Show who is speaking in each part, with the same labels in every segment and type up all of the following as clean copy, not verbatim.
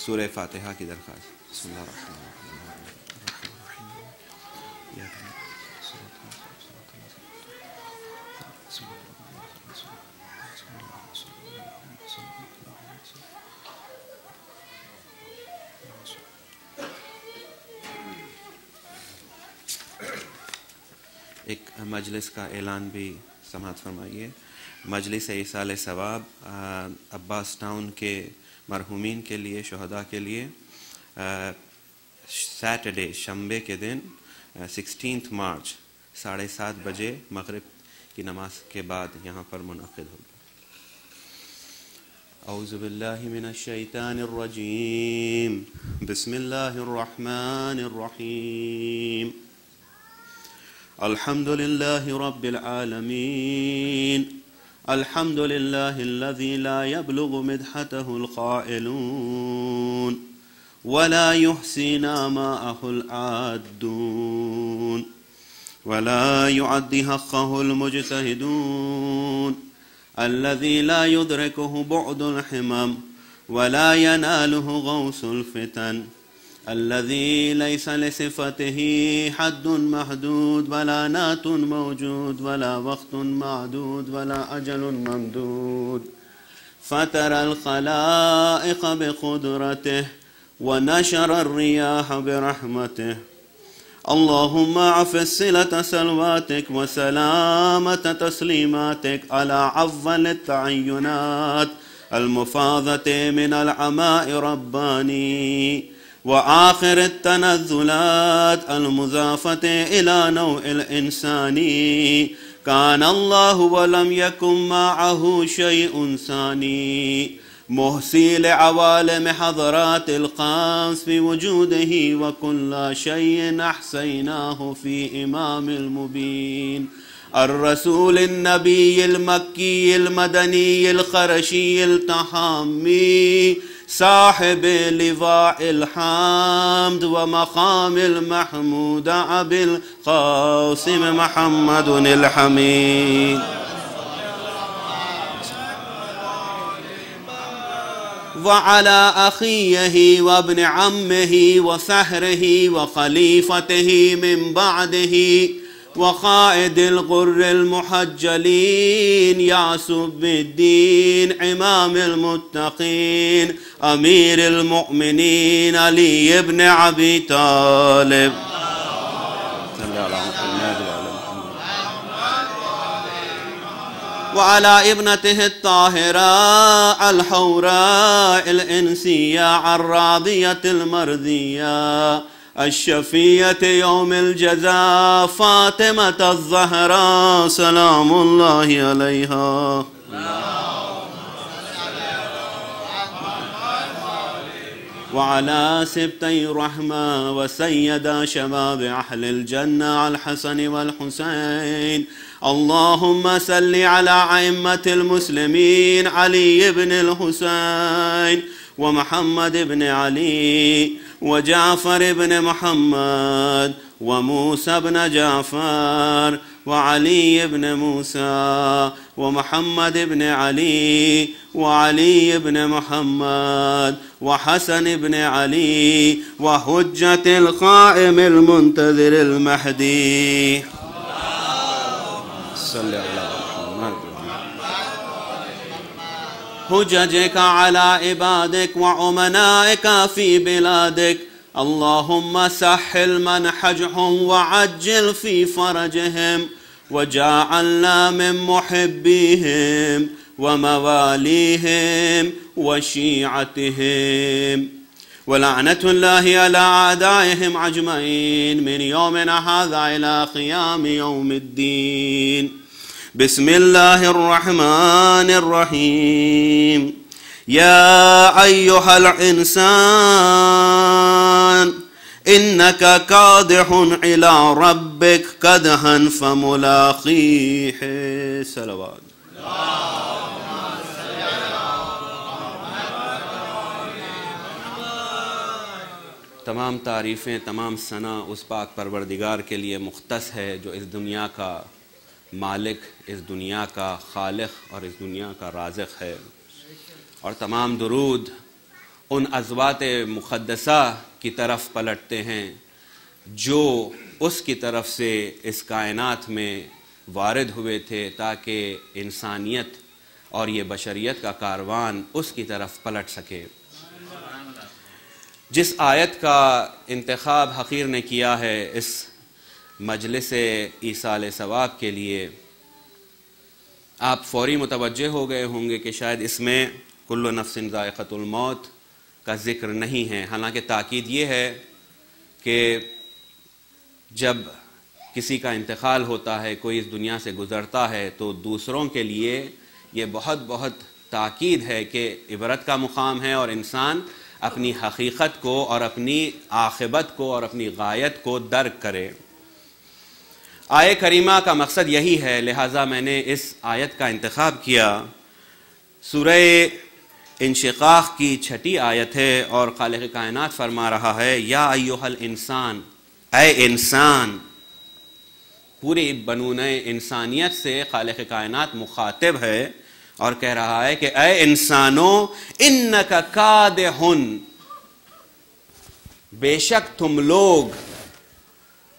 Speaker 1: सूरह फातिहा की दरख्वास्त। एक मजलिस का ऐलान भी समाअत फरमाइए। मजलिस इसाले सवाब अब्बास टाउन के मरहूमीन के लिए, शहदा के लिए सैटरडे शंबे के दिन 16 मार्च 7:30 बजे मगरिब की नमाज के बाद यहाँ पर मुनक़िद होगी। औज़ु बिल्लाहि मिनश शैतानिर रजीम, बिस्मिल्लाहिर रहमानिर रहीम। अल्हम्दुलिल्लाहि रब्बिल आलमीन, अल्हम्दुलिल्लाहिल्लज़ी ला यब्लुगु मिदहतहुल क़ाइलून वला युहसीना माअहुल आद्दून वला युअद्दी हक़्क़हुल मुज्तहिदून अल्लज़ी ला युद्रिकुहु बुअदुल हिमम वला यनालुहु गौसुल फितन अल्लज़ी लैसा लिसिफ़तिही हद्दुन महदूद वला नातुन मौजूद वला वक़्तुन मादूद वला अजलुन ममदूद फ़तरल ख़लाइक़ बिक़ुदरतिही व नशरर रियाह बिरहमतिही अल्लाहुम्मा अफ़िस सिलत सलवातिक व सलामत तस्लीमातिक अला अव्वल तअय्युनात अल-मुफ़ाज़ति मिनल अमाइ रब्बानी व आखिर तनज़्ज़ुलात अल-मुज़ाफ़त इला नौइल इंसानी कान अल्लाहु व लम यकुन मअहु शैउन सानी मुहसील अवालिम हज़रातिल क़ास फ़ी वजूदिही व कुल्ला शैइन अहसैनाहु फ़ी इमामिल मुबीन अर्रसूलिन नबिय्यिल मक्किय्यिल मदनिय्यिल क़रशिय्यिल तहाम्मी साहिब लिवाइल हम्द व मक़ामिल महमूद अबिल क़ासिम मुहम्मदुल हमीद व अला अख़ीही व इब्न अम्मिही व सहरिही व ख़लीफ़तिही मिन बअदिही व क़ाइदिल ग़ुर्रिल मुहज्जलीन यासूबिद्दीन इमामिल मुत्तक़ीन अमीरिल मुअमिनीन अली इब्न अबी तालिब व अला इब्नतिही अत्ताहिरा अल-हौरा अल-इंसिया अर्रादियतिल मर्दिया अश-शफ़ीअत यौमिल जज़ा फ़ातिमत अज़-ज़हरा सलामुल्लाहि अलैहा व अला सिब्तई रहमा व सय्यदा शबाब अहलिल जन्ना अल-हसन वल हुसैन अल्लाहुम्मा सल्लि अला अइम्मतिल मुस्लिमीन अली इब्निल हुसैन व मुहम्मद इब्न अली व जाफ़र इब्न मुहम्मद व मूसा इब्न जाफ़र व अली इब्न मूसा व मुहम्मद इब्न अली व अली इब्न मुहम्मद व हसन इब्न अली व हुज्जतिल क़ाइमिल मुंतज़िरिल महदी हुज्जतिका अला इबादिक व उमनाइका फ़ी बिलादिक अल्लाहुम्मा सह्हिल मनहजहुम व अज्जिल फ़ी फ़रजहिम व जअलना मिन मुहिब्बिहिम व मवालिहिम व शीअतिहिम व लअनतुल्लाहि अला अअदाइहिम अजमईन मिन यौमिना हाज़ा इला क़ियाम यौमिद्दीन बिस्मिल्लाहिर रहमानिर रहीम या अय्युहल इंसान इन्नका कादिहुन इला रब्बिक कदहन फमुलाक़ीह सलवात। तमाम तारीफ़ें, तमाम सना उस पाक परवरदिगार के लिए मुख्तस है जो इस दुनिया का मालिक, इस दुनिया का खालिक और इस दुनिया का राज़िक़ है। और तमाम दुरूद उन अज़वात मुक़द्दसा की तरफ पलटते हैं जो उसकी तरफ से इस कायनात में वारिद हुए थे, ताकि इंसानियत और ये बशरियत का कारवान उसकी तरफ पलट सके। जिस आयत का इंतखाब हक़ीर ने किया है इस मजलिस ईसाल सवाब के लिए, आप फ़ौरी मुतवज्जे हो गए होंगे कि शायद इसमें कुल्लु नफ्सिन ज़ाइक़तुल मौत का ज़िक्र नहीं है। हालांकि ताकीद ये है कि जब किसी का इंतकाल होता है, कोई इस दुनिया से गुज़रता है, तो दूसरों के लिए ये बहुत बहुत ताकीद है कि इबरत का मुकाम है और इंसान अपनी हकीकत को और अपनी आखिबत को और अपनी गायत को दर्क करे। आय करीमा का मकसद यही है, लिहाजा मैंने इस आयत का इंतखाब किया। सूरह इंशिकाक की 6ठी आयत है और खालिक़ कायनात फरमा रहा है, या अय्युहल इंसान, ऐ इंसान। पूरी बनूने इंसानियत से खालिक़ कायनात मुखातिब है और कह रहा है कि ऐ इंसानो इन्नका कादिहुन, बेशक तुम लोग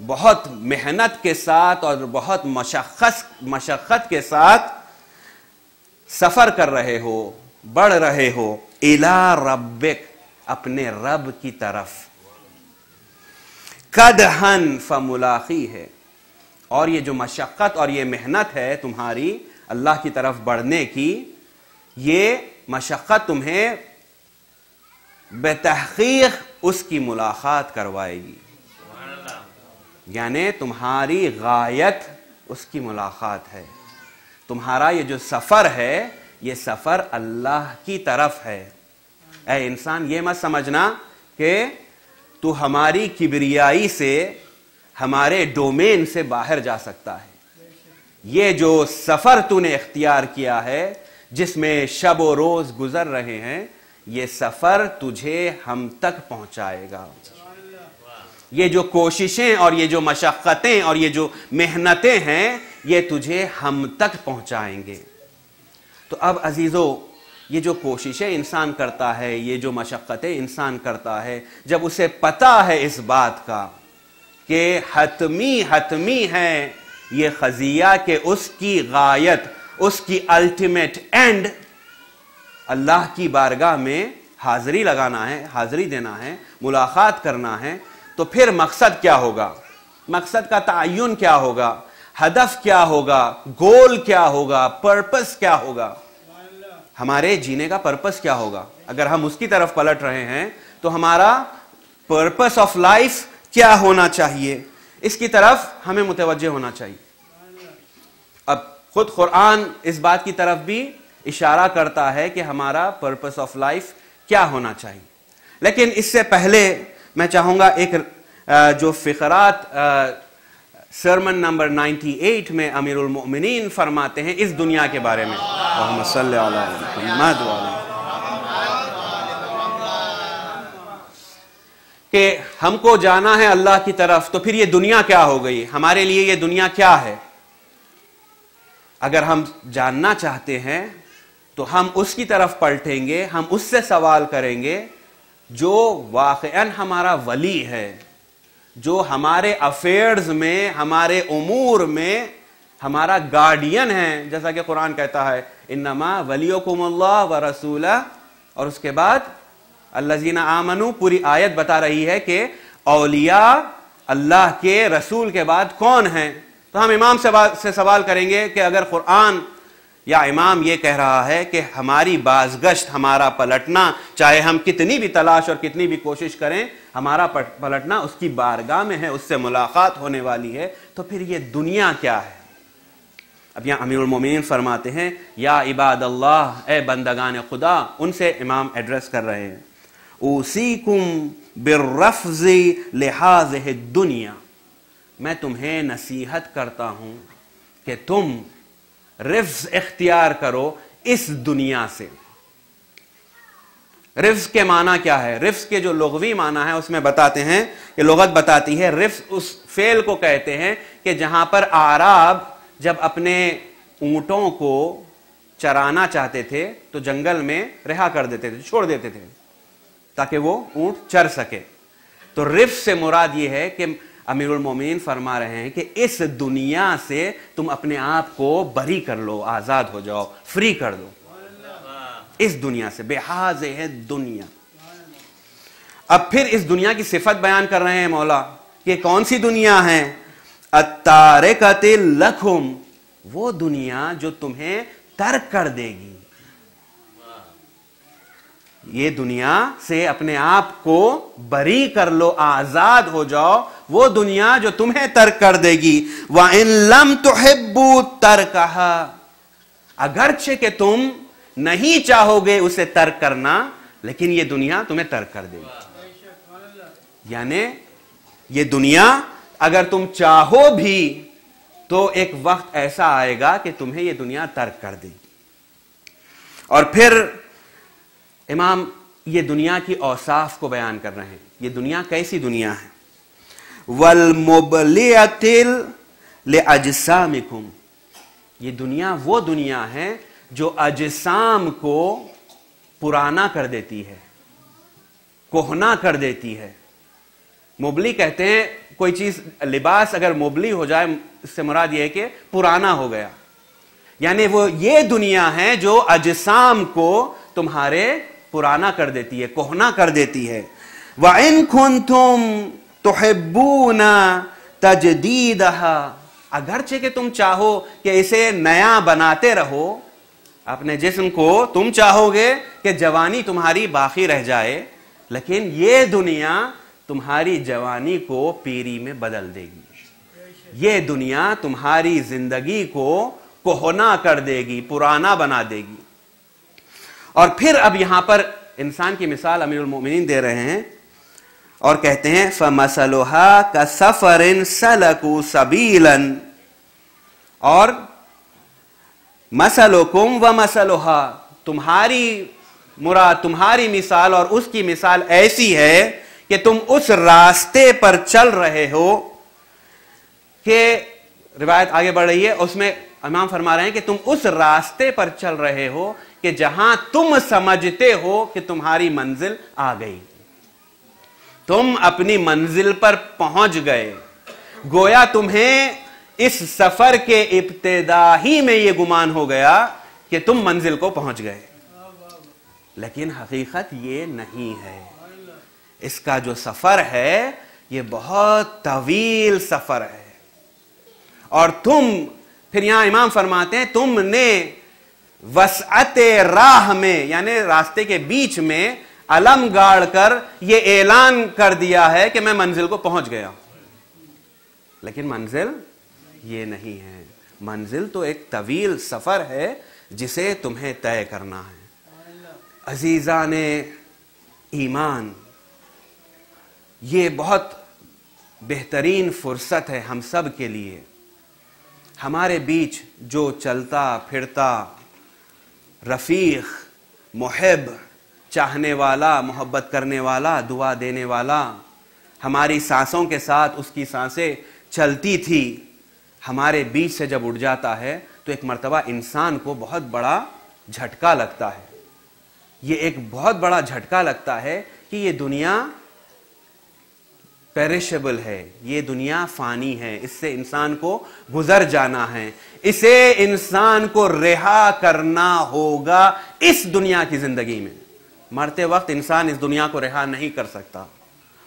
Speaker 1: बहुत मेहनत के साथ और बहुत मशक्क़त के साथ सफ़र कर रहे हो, बढ़ रहे हो, इला रब्बिक, अपने रब की तरफ। कदहन फमुलाक़ी है, और ये जो मशक्क़त और ये मेहनत है तुम्हारी अल्लाह की तरफ बढ़ने की, ये मशक्क़त तुम्हें बेतहक़ीक़ उसकी मुलाक़ात करवाएगी। यानी तुम्हारी गायत उसकी मुलाक़ात है। तुम्हारा ये जो सफ़र है, ये सफ़र अल्लाह की तरफ है। ऐ इंसान, ये मत समझना कि तू हमारी किबरियाई से, हमारे डोमेन से बाहर जा सकता है। ये जो सफ़र तूने इख्तियार किया है, जिसमें शब व रोज़ गुज़र रहे हैं, ये सफ़र तुझे हम तक पहुँचाएगा। ये जो कोशिशें और ये जो मशक्क़तें और ये जो मेहनतें हैं, ये तुझे हम तक पहुँचाएंगे। तो अब अजीज़ों, ये जो कोशिशें इंसान करता है, ये जो मशक्क़तें इंसान करता है, जब उसे पता है इस बात का कि हतमी है ये ख़ज़िया के उसकी गायत, उसकी अल्टीमेट एंड अल्लाह की बारगाह में हाज़िरी लगाना है, हाज़िरी देना है, मुलाक़ात करना है, तो फिर मकसद क्या होगा? मकसद का तअय्युन क्या होगा? हदफ क्या होगा? गोल क्या होगा? पर्पस क्या होगा? हमारे जीने का पर्पस क्या होगा? अगर हम उसकी तरफ पलट रहे हैं तो हमारा पर्पस ऑफ लाइफ क्या होना चाहिए, इसकी तरफ हमें मुतवज्जे होना चाहिए। अब खुद कुरान इस बात की तरफ भी इशारा करता है कि हमारा पर्पस ऑफ लाइफ क्या होना चाहिए। लेकिन इससे पहले मैं चाहूंगा एक जो फ़िक़रात सरमन नंबर 98 में अमीरुल मोमिनीन फरमाते हैं इस दुनिया के बारे में, अल्लाहुम्मा सल्लि अला मुहम्मद व अला, कि हमको जाना है अल्लाह की तरफ, तो फिर ये दुनिया क्या हो गई? हमारे लिए ये दुनिया क्या है? अगर हम जानना चाहते हैं तो हम उसकी तरफ पलटेंगे, हम उससे सवाल करेंगे जो वाक़अन हमारा वली है, जो हमारे अफेयर्स में, हमारे उमूर में हमारा गार्डियन है। जैसा कि कुरान कहता है, इन्नमा वलियुकुमुल्लाह व रसूला, और उसके बाद अल्लज़ीना आमनू, पूरी आयत बता रही है कि औलिया अल्लाह के रसूल के बाद कौन हैं। तो हम इमाम से सवाल करेंगे कि अगर कुरान या इमाम ये कह रहा है कि हमारी बाज़गश्त, हमारा पलटना, चाहे हम कितनी भी तलाश और कितनी भी कोशिश करें, हमारा पलटना उसकी बारगाह में है, उससे मुलाकात होने वाली है, तो फिर ये दुनिया क्या है? अब यहाँ अमीरुल मोमिनीन फरमाते हैं, या इबादल्लाह, ए बंदगान खुदा, उनसे इमाम एड्रेस कर रहे हैं, उसीकुम बिर्रफ़्ज़ि लिहाज़िहि दुनिया, मैं तुम्हें नसीहत करता हूं कि तुम रिफ्ज़ इख्तियार करो इस दुनिया से। रिफ्ज़ के माना क्या है? रिफ्ज़ के जो लुग़वी माना है उसमें बताते हैं कि लुग़त बताती है, रिफ्ज़ उस फेल को कहते हैं कि जहां पर आराब जब अपने ऊंटों को चराना चाहते थे तो जंगल में रिहा कर देते थे, छोड़ देते थे। ताकि वो ऊंट चर सके। तो रिफ से मुराद ये है कि अमीरुल मोमिनीन फरमा रहे हैं कि इस दुनिया से तुम अपने आप को बरी कर लो, आजाद हो जाओ, फ्री कर दो इस दुनिया से, बेहाज़ है दुनिया। अब फिर इस दुनिया की सिफत बयान कर रहे हैं मौला कि कौन सी दुनिया है? अत्तारिकतिल लकुम, वो दुनिया जो तुम्हें तर्क कर देगी। ये दुनिया से अपने आप को बरी कर लो, आजाद हो जाओ, वो दुनिया जो तुम्हें तर्क कर देगी। व इन लम तुहिब्बू तर्कहा, अगरचे कि तुम नहीं चाहोगे उसे तर्क करना, लेकिन ये दुनिया तुम्हें तर्क कर देगी। यानी ये दुनिया अगर तुम चाहो भी तो एक वक्त ऐसा आएगा कि तुम्हें ये दुनिया तर्क कर देगी। और फिर इमाम ये दुनिया की औसाफ को बयान कर रहे हैं। ये दुनिया कैसी दुनिया है? वल मुबलियतिल लिअजसामिकुम, ये दुनिया वो दुनिया है जो अजसाम को पुराना कर देती है, कोहना कर देती है। मुबली कहते हैं कोई चीज, लिबास अगर मुबली हो जाए, इससे मुराद यह है कि पुराना हो गया। यानी वो ये दुनिया है जो अजसाम को तुम्हारे पुराना कर देती है, कोहना कर देती है। व इन कुंतुम तुहिब्बूना तजदीदहा, अगरचे कि तुम चाहो कि इसे नया बनाते रहो, अपने जिस्म को तुम चाहोगे कि जवानी तुम्हारी बाकी रह जाए, लेकिन ये दुनिया तुम्हारी जवानी को पीरी में बदल देगी। ये दुनिया तुम्हारी जिंदगी को कोहना कर देगी, पुराना बना देगी। और फिर अब यहां पर इंसान की मिसाल अमीरुल मोमिनीन दे रहे हैं और कहते हैं फमसलुहा कसफरिन सलकू सबीलन, और मसलुकुम व मसलुहा, तुम्हारी मुराद, तुम्हारी मिसाल और उसकी मिसाल ऐसी है कि तुम उस रास्ते पर चल रहे हो कि, रिवायत आगे बढ़ रही है, उसमें इमाम फरमा रहे हैं कि तुम उस रास्ते पर चल रहे हो कि जहां तुम समझते हो कि तुम्हारी मंजिल आ गई, तुम अपनी मंजिल पर पहुंच गए। गोया तुम्हें इस सफर के इब्तिदा ही में यह गुमान हो गया कि तुम मंजिल को पहुंच गए, लेकिन हकीकत ये नहीं है। इसका जो सफर है ये बहुत तवील सफर है। और तुम, फिर यहां इमाम फरमाते हैं, तुमने वसअते राह में, यानी रास्ते के बीच में अलम गाड़ कर यह ऐलान कर दिया है कि मैं मंजिल को पहुंच गया, लेकिन मंजिल ये नहीं है। मंजिल तो एक तवील सफर है जिसे तुम्हें तय करना है। अजीजाने ईमान, ये बहुत बेहतरीन फुर्सत है हम सब के लिए। हमारे बीच जो चलता फिरता रफीक, मुहिब, चाहने वाला, मोहब्बत करने वाला, दुआ देने वाला, हमारी सांसों के साथ उसकी सांसें चलती थी, हमारे बीच से जब उड़ जाता है तो एक मर्तबा इंसान को बहुत बड़ा झटका लगता है। ये एक बहुत बड़ा झटका लगता है कि ये दुनिया पेरिशेबल है, ये दुनिया फानी है, इससे इंसान को गुजर जाना है, इसे इंसान को रिहा करना होगा इस दुनिया की जिंदगी में। मरते वक्त इंसान इस दुनिया को रिहा नहीं कर सकता।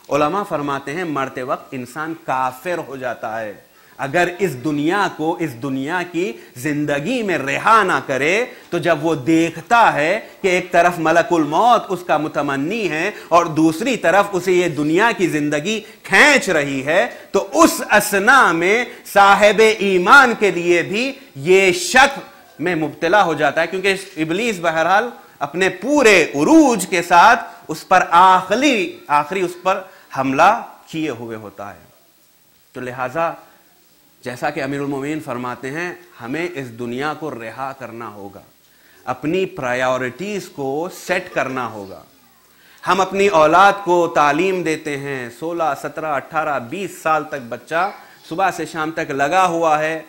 Speaker 1: उलमा फरमाते हैं मरते वक्त इंसान काफिर हो जाता है अगर इस दुनिया को, इस दुनिया की जिंदगी में रिहा ना करे। तो जब वो देखता है कि एक तरफ मलकुल मौत उसका मुतमन्नी है और दूसरी तरफ उसे ये दुनिया की जिंदगी खींच रही है, तो उस असना में साहिब ईमान के लिए भी ये शक में मुब्तला हो जाता है, क्योंकि इब्लीस बहरहाल अपने पूरे उरूज के साथ उस पर आखिरी उस पर हमला किए हुए होता है। तो लिहाजा जैसा कि अमीरुल मोमिनीन फरमाते हैं, हमें इस दुनिया को रिहा करना होगा, अपनी प्रायोरिटीज को सेट करना होगा। हम अपनी औलाद को तालीम देते हैं, 16, 17, 18, 20 साल तक बच्चा सुबह से शाम तक लगा हुआ है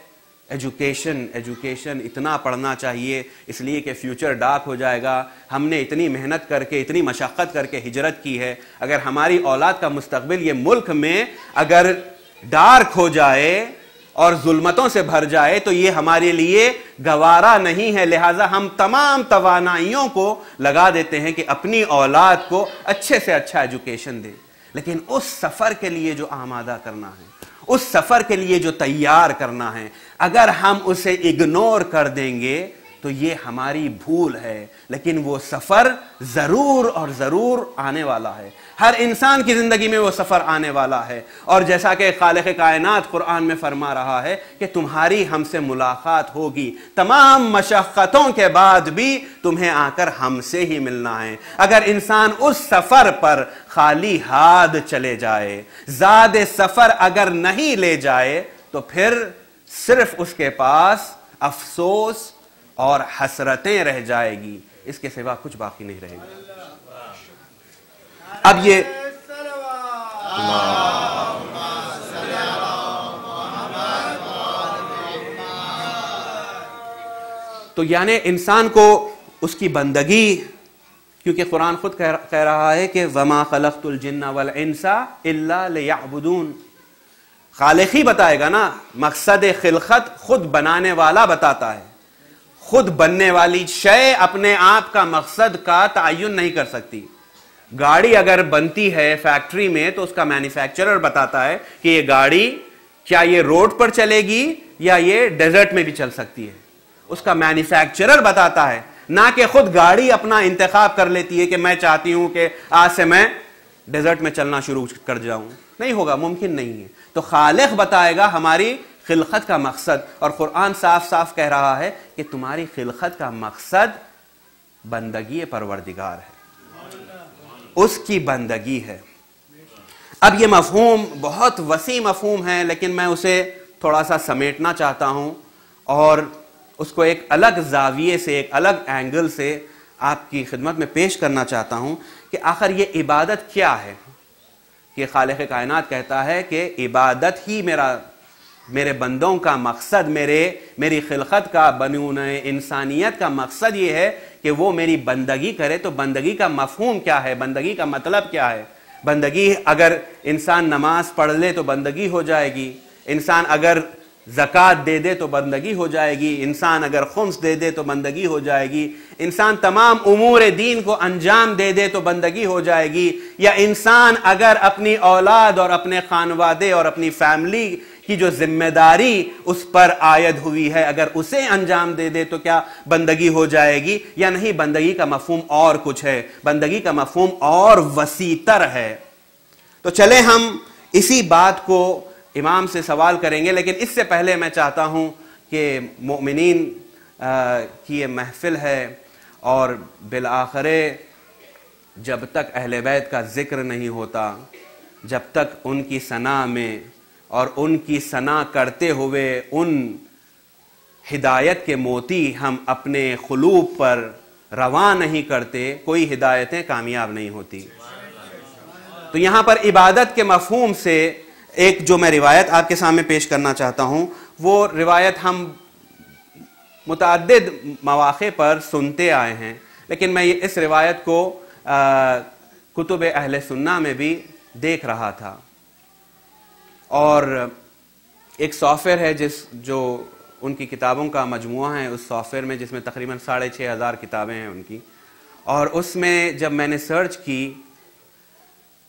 Speaker 1: एजुकेशन एजुकेशन इतना पढ़ना चाहिए, इसलिए कि फ्यूचर डार्क हो जाएगा। हमने इतनी मेहनत करके, इतनी मशक्क़त करके हिजरत की है, अगर हमारी औलाद का मुस्तकबिल ये मुल्क में अगर डार्क हो जाए और जुल्मतों से भर जाए तो ये हमारे लिए गवारा नहीं है। लिहाजा हम तमाम तवानाइयों को लगा देते हैं कि अपनी औलाद को अच्छे से अच्छा एजुकेशन दें। लेकिन उस सफ़र के लिए जो आमादा करना है, उस सफ़र के लिए जो तैयार करना है, अगर हम उसे इग्नोर कर देंगे तो ये हमारी भूल है। लेकिन वो सफ़र ज़रूर और ज़रूर आने वाला है। हर इंसान की ज़िंदगी में वो सफ़र आने वाला है। और जैसा कि खालिक़ कायनात कुरान में फरमा रहा है कि तुम्हारी हमसे मुलाकात होगी, तमाम मशक्क़तों के बाद भी तुम्हें आकर हमसे ही मिलना है। अगर इंसान उस सफ़र पर खाली हाथ चले जाए, ज़ाद सफ़र अगर नहीं ले जाए, तो फिर सिर्फ उसके पास अफसोस और हसरतें रह जाएगी, इसके सिवा कुछ बाकी नहीं रहेगा। अब ये तो यानी इंसान को उसकी बंदगी, क्योंकि कुरान खुद कह रहा है कि वमा खलक़तुल जिन्ना वल इंसा इल्ला लियअबुदून। खालिक ही बताएगा ना, मकसद खिलकत खुद बनाने वाला बताता है। खुद बनने वाली शय अपने आप का मकसद का तयन नहीं कर सकती। गाड़ी अगर बनती है फैक्ट्री में तो उसका मैन्युफैक्चरर बताता है कि ये गाड़ी क्या ये रोड पर चलेगी या ये डेजर्ट में भी चल सकती है। उसका मैन्युफैक्चरर बताता है, ना कि खुद गाड़ी अपना इंतखाब कर लेती है कि मैं चाहती हूं कि आज से मैं डेजर्ट में चलना शुरू कर जाऊं। नहीं होगा, मुमकिन नहीं है। तो खालिक बताएगा हमारी खिलकत का मकसद। और कुरान साफ साफ कह रहा है कि तुम्हारी खिलकत का मकसद बंदगी परवरदिगार है, उसकी बंदगी है। अब यह मफहूम बहुत वसी मफहूम है, लेकिन मैं उसे थोड़ा सा समेटना चाहता हूं और उसको एक अलग जाविये से, एक अलग एंगल से आपकी खिदमत में पेश करना चाहता हूं कि आखिर ये इबादत क्या है। कि खालिक कायनात कहता है कि इबादत ही मेरे बंदों का मकसद, मेरी खिलकत का, बनूने इंसानियत का मकसद ये है कि वो मेरी बंदगी करे। तो बंदगी का मफहूम क्या है, बंदगी का मतलब क्या है? बंदगी, अगर इंसान नमाज पढ़ ले तो बंदगी हो जाएगी, इंसान अगर ज़कात दे दे तो बंदगी हो जाएगी, इंसान अगर खुम्स दे दे तो बंदगी हो जाएगी, इंसान तमाम उमूर दीन को अंजाम दे दे तो बंदगी हो जाएगी, या इंसान अगर अपनी औलाद और अपने खानवादे और अपनी फैमिली की जो जिम्मेदारी उस पर आयद हुई है, अगर उसे अंजाम दे दे तो क्या बंदगी हो जाएगी या नहीं? बंदगी का मफहूम और कुछ है, बंदगी का मफहूम और वसीतर है। तो चले हम इसी बात को इमाम से सवाल करेंगे, लेकिन इससे पहले मैं चाहता हूं कि मोमिनीन की ये महफिल है और बिलाखिरे जब तक अहले बैत का जिक्र नहीं होता, जब तक उनकी सना में और उनकी सना करते हुए उन हिदायत के मोती हम अपने खुलूब पर रवा नहीं करते, कोई हिदायतें कामयाब नहीं होती। तो यहां पर इबादत के मफहूम से एक जो मैं रिवायत आपके सामने पेश करना चाहता हूं, वो रिवायत हम मुतअद्दिद मवाक़े पर सुनते आए हैं, लेकिन मैं इस रिवायत को कुतुब अहले सुन्ना में भी देख रहा था। और एक सॉफ्टवेयर है जो उनकी किताबों का मजमुआ है, उस सॉफ्टवेयर में, जिसमें तकरीबन 6500 किताबें हैं उनकी, और उसमें जब मैंने सर्च की,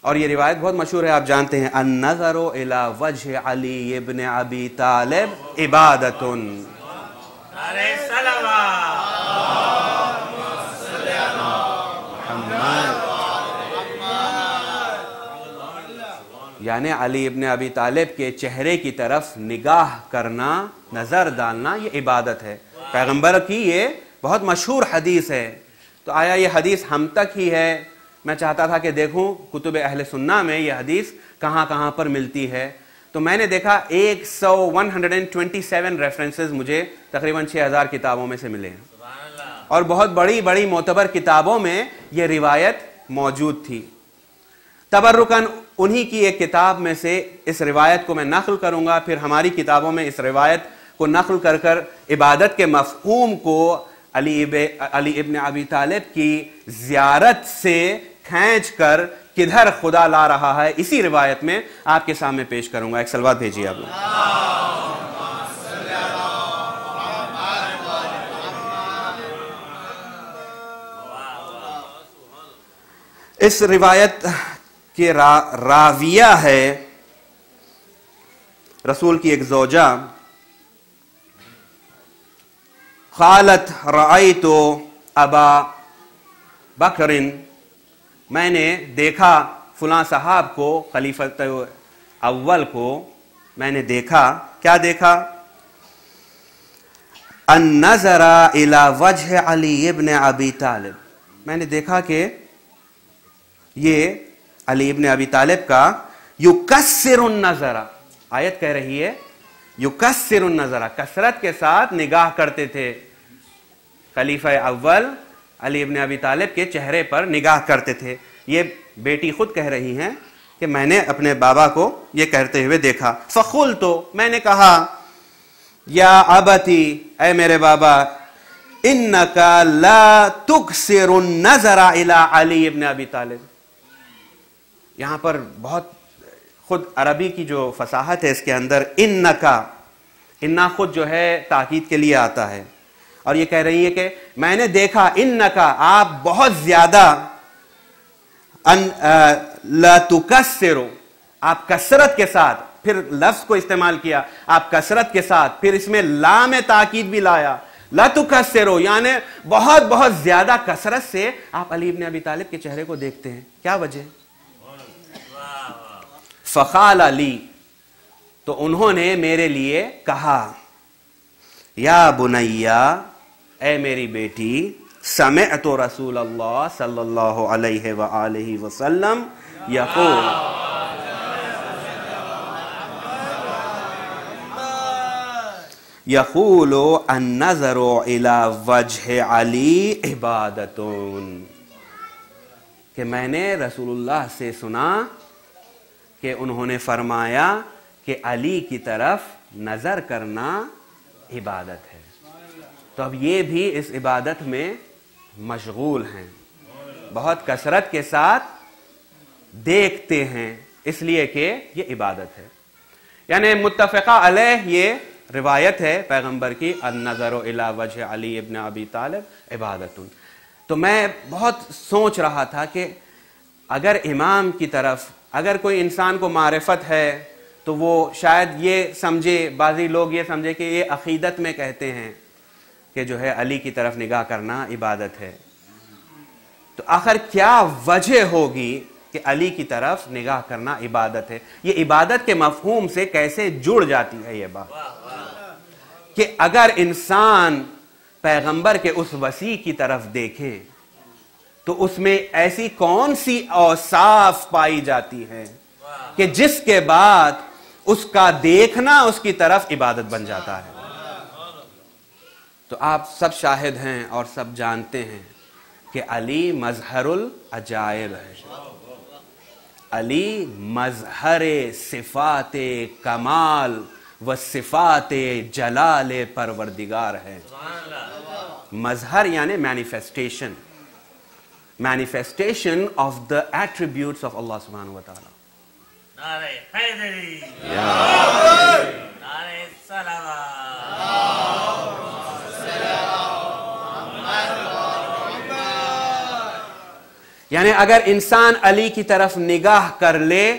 Speaker 1: और ये रिवायत बहुत मशहूर है, आप जानते हैं, अन-नज़रु इला वजह अली इब्न अबी तालिब इबादतुन। यानी अली इब्न अबी तालिब के चेहरे की तरफ निगाह करना, नजर डालना, ये इबादत है। पैगंबर की ये बहुत मशहूर हदीस है। तो आया ये हदीस हम तक ही है? मैं चाहता था कि देखूं कुतुब अहले सुन्ना में ये हदीस कहां कहां पर मिलती है। तो मैंने देखा 127 रेफरेंसेस मुझे तकरीबन 6000 किताबों में से मिले हैं, और बहुत बड़ी बड़ी मोतबर किताबों में ये रिवायत मौजूद थी। तबर्रुकन उन्हीं की एक किताब में से इस रिवायत को मैं नकल करूंगा, फिर हमारी किताबों में इस रिवायत को नक़ल कर कर इबादत के मफ़हूम को अली इब्न अबी तालिब की ज़ियारत से खींच कर किधर खुदा ला रहा है, इसी रिवायत में आपके सामने पेश करूंगा। एक सलवात भेजिए आप लोग। इस रिवायत के राविया है रसूल की एक ज़ौजा, क़ालत रअयतु अबा बकरिन, मैंने देखा फलां साहब को, खलीफत अव्वल को मैंने देखा। क्या देखा? अन नज़रा इला वजह अली इब्न अबी तालिब, मैंने देखा कि ये अली इब्न अबी तालिब का युकस्सिरुन नज़रा, आयत कह रही है युकस्सिरुन नज़रा, कसरत के साथ निगाह करते थे। खलीफा अव्वल अली इब्न अबी तालिब के चेहरे पर निगाह करते थे। ये बेटी खुद कह रही हैं कि मैंने अपने बाबा को ये कहते हुए देखा। फ़क़ुल, तो मैंने कहा, या अबती, ऐ मेरे बाबा, इन्नका ला तुक्सिरुन नज़रा इला अली इब्न अबी तालिब। यहां पर बहुत खुद अरबी की जो फसाहत है इसके अंदर, इन्ना खुद जो है ताकीद के लिए आता है, और ये कह रही है कि मैंने देखा, इन्नका, आप बहुत ज्यादा, ला तुकस्सिरु, आप कसरत के साथ, फिर लफ्ज को इस्तेमाल किया, आप कसरत के साथ, फिर इसमें ला में ताकीद भी लाया, ला तुकस्सिरु, यानी बहुत बहुत ज्यादा कसरत से आप अली इब्न अबी तालिब के चेहरे को देखते हैं। क्या वजह? फ़क़ाल अली, तो उन्होंने मेरे लिए कहा, या बुनैया, ऐ मेरी बेटी, समिअतु रसूलल्लाह सल्लल्लाहु अलैहि व आलिहि वसल्लम यक़ूलु अन-नज़रु इला वजह अली इबादतुन, कि मैंने रसूलुल्लाह से सुना कि उन्होंने फरमाया कि अली की तरफ नजर करना इबादत है। तो अब ये भी इस इबादत में मशगूल हैं, बहुत कसरत के साथ देखते हैं, इसलिए कि ये इबादत है। यानी मुत्तफ़क़ा अलैह ये रिवायत है पैगंबर की, अन-नज़रु इला वजह अली इब्न अबी तालिब इबादतुन। तो मैं बहुत सोच रहा था कि अगर इमाम की तरफ, अगर कोई इंसान को मारिफत है तो वो शायद ये समझे, बाज़ी लोग ये समझे कि ये अक़ीदत में कहते हैं कि जो है अली की तरफ निगाह करना इबादत है। तो आखिर क्या वजह होगी कि अली की तरफ निगाह करना इबादत है? ये इबादत के मफहूम से कैसे जुड़ जाती है ये बात कि अगर इंसान पैगंबर के उस वसी की तरफ देखे तो उसमें ऐसी कौन सी औसाफ पाई जाती है कि जिसके बाद उसका देखना उसकी तरफ इबादत बन जाता है। तो आप सब शाहिद हैं और सब जानते हैं कि अली मजहरुल अजायब है, अली मजहरे सिफाते कमाल व सिफाते जलाले परवरदिगार है। मजहर यानी manifestation, manifestation of the attributes of Allah सुब्हानहू व तआला। नारे हैदरी, नारे सलावत, यानी अगर इंसान अली की तरफ निगाह कर ले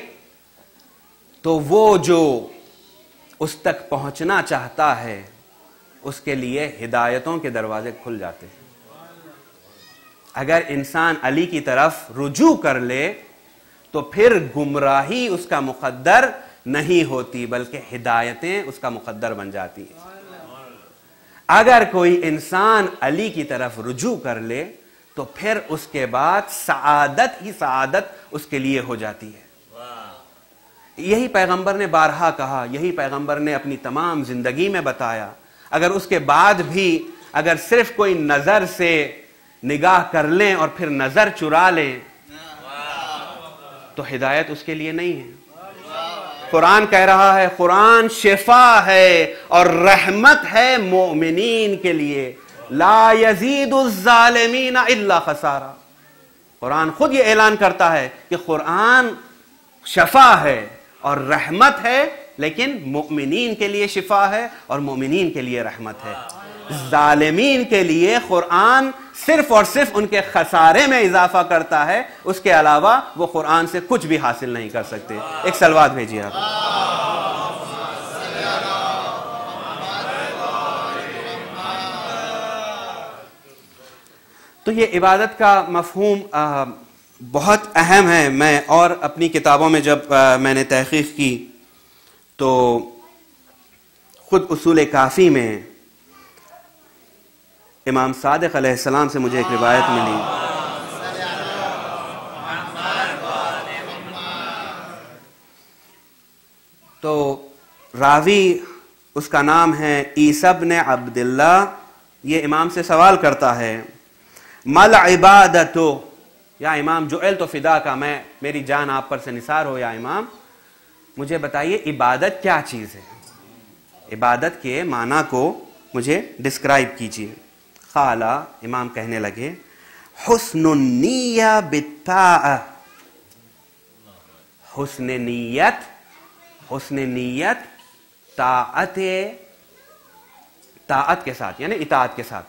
Speaker 1: तो वो जो उस तक पहुंचना चाहता है उसके लिए हिदायतों के दरवाजे खुल जाते हैं। अगर इंसान अली की तरफ रुजू कर ले तो फिर गुमराही उसका मुकद्दर नहीं होती बल्कि हिदायतें उसका मुकद्दर बन जाती है। अगर कोई इंसान अली की तरफ रुजू कर ले तो फिर उसके बाद सआदत ही सआदत उसके लिए हो जाती है। यही पैगंबर ने बारहा कहा, यही पैगंबर ने अपनी तमाम जिंदगी में बताया। अगर उसके बाद भी अगर सिर्फ कोई नजर से निगाह कर लें और फिर नजर चुरा लें तो हिदायत उसके लिए नहीं है। कुरान कह रहा है, कुरान शिफा है और रहमत है मोमिनीन के लिए। ला यजीदुज़ ज़ालिमीन इल्ला खसारा। कुरान खुद ये ऐलान करता है कि कुरान शिफा है और रहमत है, लेकिन मोमिनीन के लिए शिफा है और मोमिनीन के लिए रहमत है। जालिमीन के लिए कुरान सिर्फ और सिर्फ उनके खसारे में इजाफा करता है, उसके अलावा वो कुरान से कुछ भी हासिल नहीं कर सकते। एक सलवात भेजिए आप। तो ये इबादत का मफहूम बहुत अहम है। मैं और अपनी किताबों में जब मैंने तहकीक की तो खुद उसूल काफ़ी में इमाम सादिक अलैहिस्सलाम से मुझे एक रिवायत मिली। तो रावी उसका नाम है ईसा इब्न अब्दुल्ला। ये इमाम से सवाल करता है, मल इबादतो, या इमाम जुएल तो फिदा का, मैं मेरी जान आप पर से निसार हो या इमाम, मुझे बताइए इबादत क्या चीज़ है, इबादत के माना को मुझे डिस्क्राइब कीजिए। खाला, इमाम कहने लगे, हुस्नुन निय्या बित्ताअ, हुस्न नीयत, हुस्न नीयत ताअत के साथ, यानी इताअत के साथ,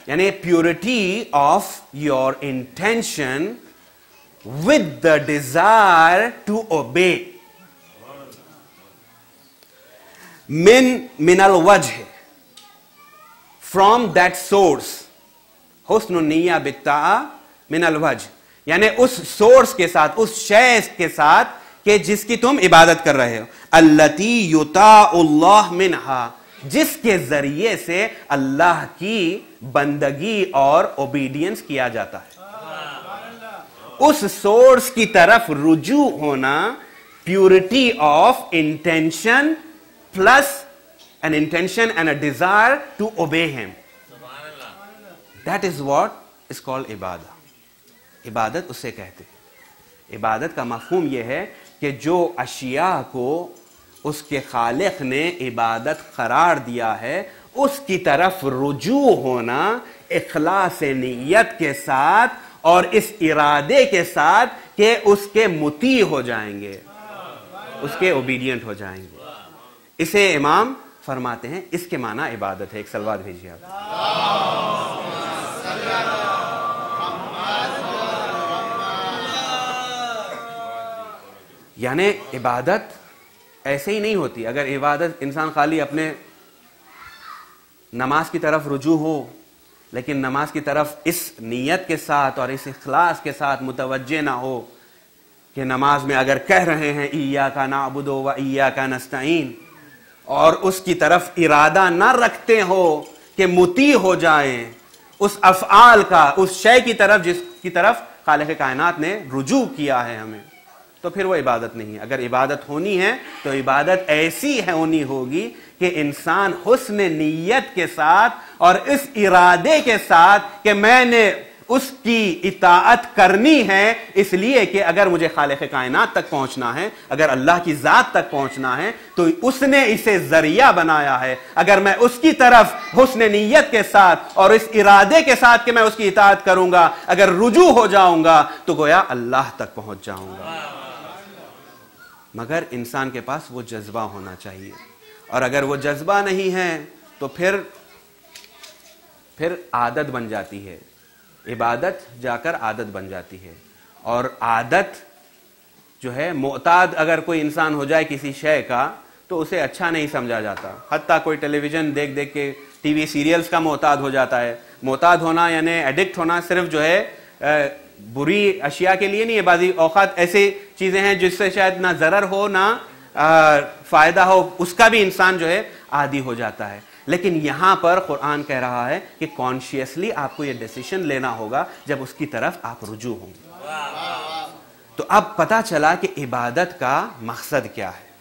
Speaker 1: यानी purity of your intention with the desire to obey, मिनल वजह, फ्रॉम दैट सोर्स। हुस्नुन निय्या बित्ताअ मिनल वजह, यानी उस सोर्स के साथ, उस शय के साथ कि जिसकी तुम इबादत कर रहे हो। अल्लती युताउल्लाह मिनहा, जिसके जरिए से अल्लाह की बंदगी और ओबीडियंस किया जाता है। उस सोर्स की तरफ रुजू होना, purity of intention plus an intention and a desire to obey him. That is what is called इबादत। इबादत उससे कहते हैं। इबादत का मफहूम यह है कि जो अशिया को उसके खालिक ने इबादत करार दिया है, उसकी तरफ रुजू होना इखलास नीयत के साथ और इस इरादे के साथ कि उसके मुती हो जाएंगे, उसके ओबीडियंट हो जाएंगे। इसे इमाम फरमाते हैं, इसके माना इबादत है। एक सलवात भेजिए आप। यानी इबादत ऐसे ही नहीं होती। अगर इबादत इंसान खाली अपने नमाज की तरफ रुजू हो, लेकिन नमाज की तरफ इस नीयत के साथ और इस इखलास के साथ मुतवज्जे ना हो कि नमाज में अगर कह रहे हैं इय्याका नअबुदु व इय्याका नस्तईन, और उसकी तरफ इरादा न रखते हो कि मुती हो जाएं उस अफ़आल का, उस शय की तरफ जिसकी तरफ खालिक़ कायनात ने रुजू किया है हमें, तो फिर वो इबादत नहीं है। अगर इबादत होनी है तो इबादत ऐसी है होनी होगी कि इंसान हुस्न नीयत के साथ और इस इरादे के साथ कि मैंने उसकी इताअत करनी है, इसलिए कि अगर मुझे खालिक़ कायनात तक पहुंचना है, अगर अल्लाह की जात तक पहुंचना है, तो उसने इसे जरिया बनाया है। अगर मैं उसकी तरफ हुस्न नीयत के साथ और इस इरादे के साथ कि मैं उसकी इताअत करूंगा, अगर रुजू हो जाऊंगा तो गोया अल्लाह तक पहुंच जाऊंगा। मगर इंसान के पास वो जज्बा होना चाहिए, और अगर वो जज्बा नहीं है तो फिर आदत बन जाती है, इबादत जाकर आदत बन जाती है। और आदत जो है, मोहताद अगर कोई इंसान हो जाए किसी शय का, तो उसे अच्छा नहीं समझा जाता। हत्ता कोई टेलीविजन देख देख के टीवी सीरियल्स का मोहताद हो जाता है। मोहताद होना यानी एडिक्ट होना सिर्फ जो है बुरी अशिया के लिए नहीं है। बाज़ी औक़ात ऐसी चीज़ें हैं जिससे शायद ना ज़रर हो ना फ़ायदा हो, उसका भी इंसान जो है आदी हो जाता है। लेकिन यहां पर कुरान कह रहा है कि कॉन्शियसली आपको यह डिसीजन लेना होगा जब उसकी तरफ आप रुजू होंगे। तो अब पता चला कि इबादत का मकसद क्या है।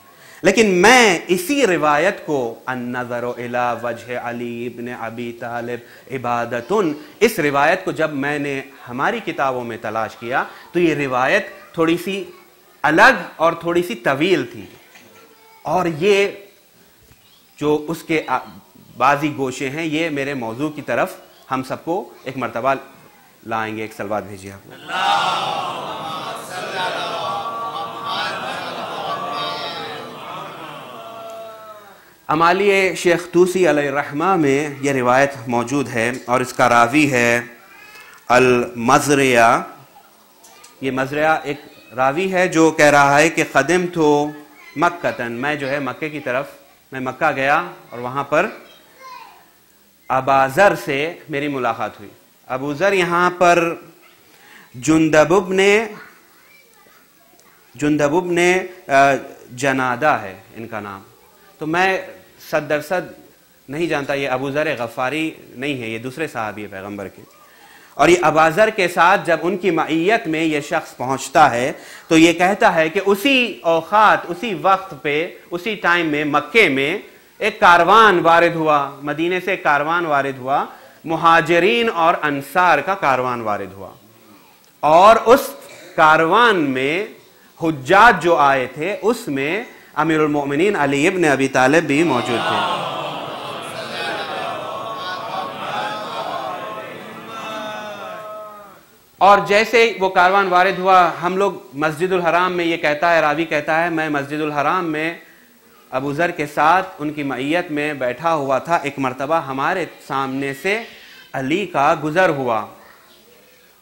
Speaker 1: लेकिन मैं इसी रिवायत को अन्नज़रु इला वजह अली इब्न अबी तालिब इबादतुन, इस रिवायत को जब मैंने हमारी किताबों में तलाश किया तो ये रिवायत थोड़ी सी अलग और थोड़ी सी तवील थी, और ये जो उसके बाजी गोशे हैं, ये मेरे मौजू की तरफ हम सबको एक मर्तबा लाएंगे। एक सलवात भेजिए आप। अमालिए शेख तूसी अलैहिर्रहमा में यह रिवायत मौजूद है, और इसका रावी है अल मज़रिया। ये मज़रिया एक रावी है जो कह रहा है कि क़दिम तो मक्कतन, मैं जो है मक्के की तरफ, मैं मक्का गया और वहाँ पर अबाज़र से मेरी मुलाकात हुई। अबूज़र यहाँ पर जुंदब ने जनादा है इनका नाम, तो मैं सद दरसद नहीं जानता, ये अबूज़र गफ़ारी नहीं है, ये दूसरे साहबी है पैगंबर के। और ये अबाज़र के साथ जब उनकी मईयत में ये शख्स पहुंचता है तो ये कहता है कि उसी औक़ात, उसी वक्त पे, उसी टाइम में मक्के में एक कारवान वारिद हुआ, मदीने से एक कारवान वारिद हुआ, मुहाजिरीन और अंसार का कारवान वारिद हुआ, और उस कारवान में हुज्जाज जो आए थे उसमें अमीरुल मोमिनीन अली इब्न अबी तालिब भी मौजूद थे। और जैसे वो कारवान वारिद हुआ, हम लोग मस्जिदुल हराम में, ये कहता है रावी कहता है, मैं मस्जिदुल हराम में अबूज़र के साथ उनकी मईयत में बैठा हुआ था। एक मर्तबा हमारे सामने से अली का गुजर हुआ,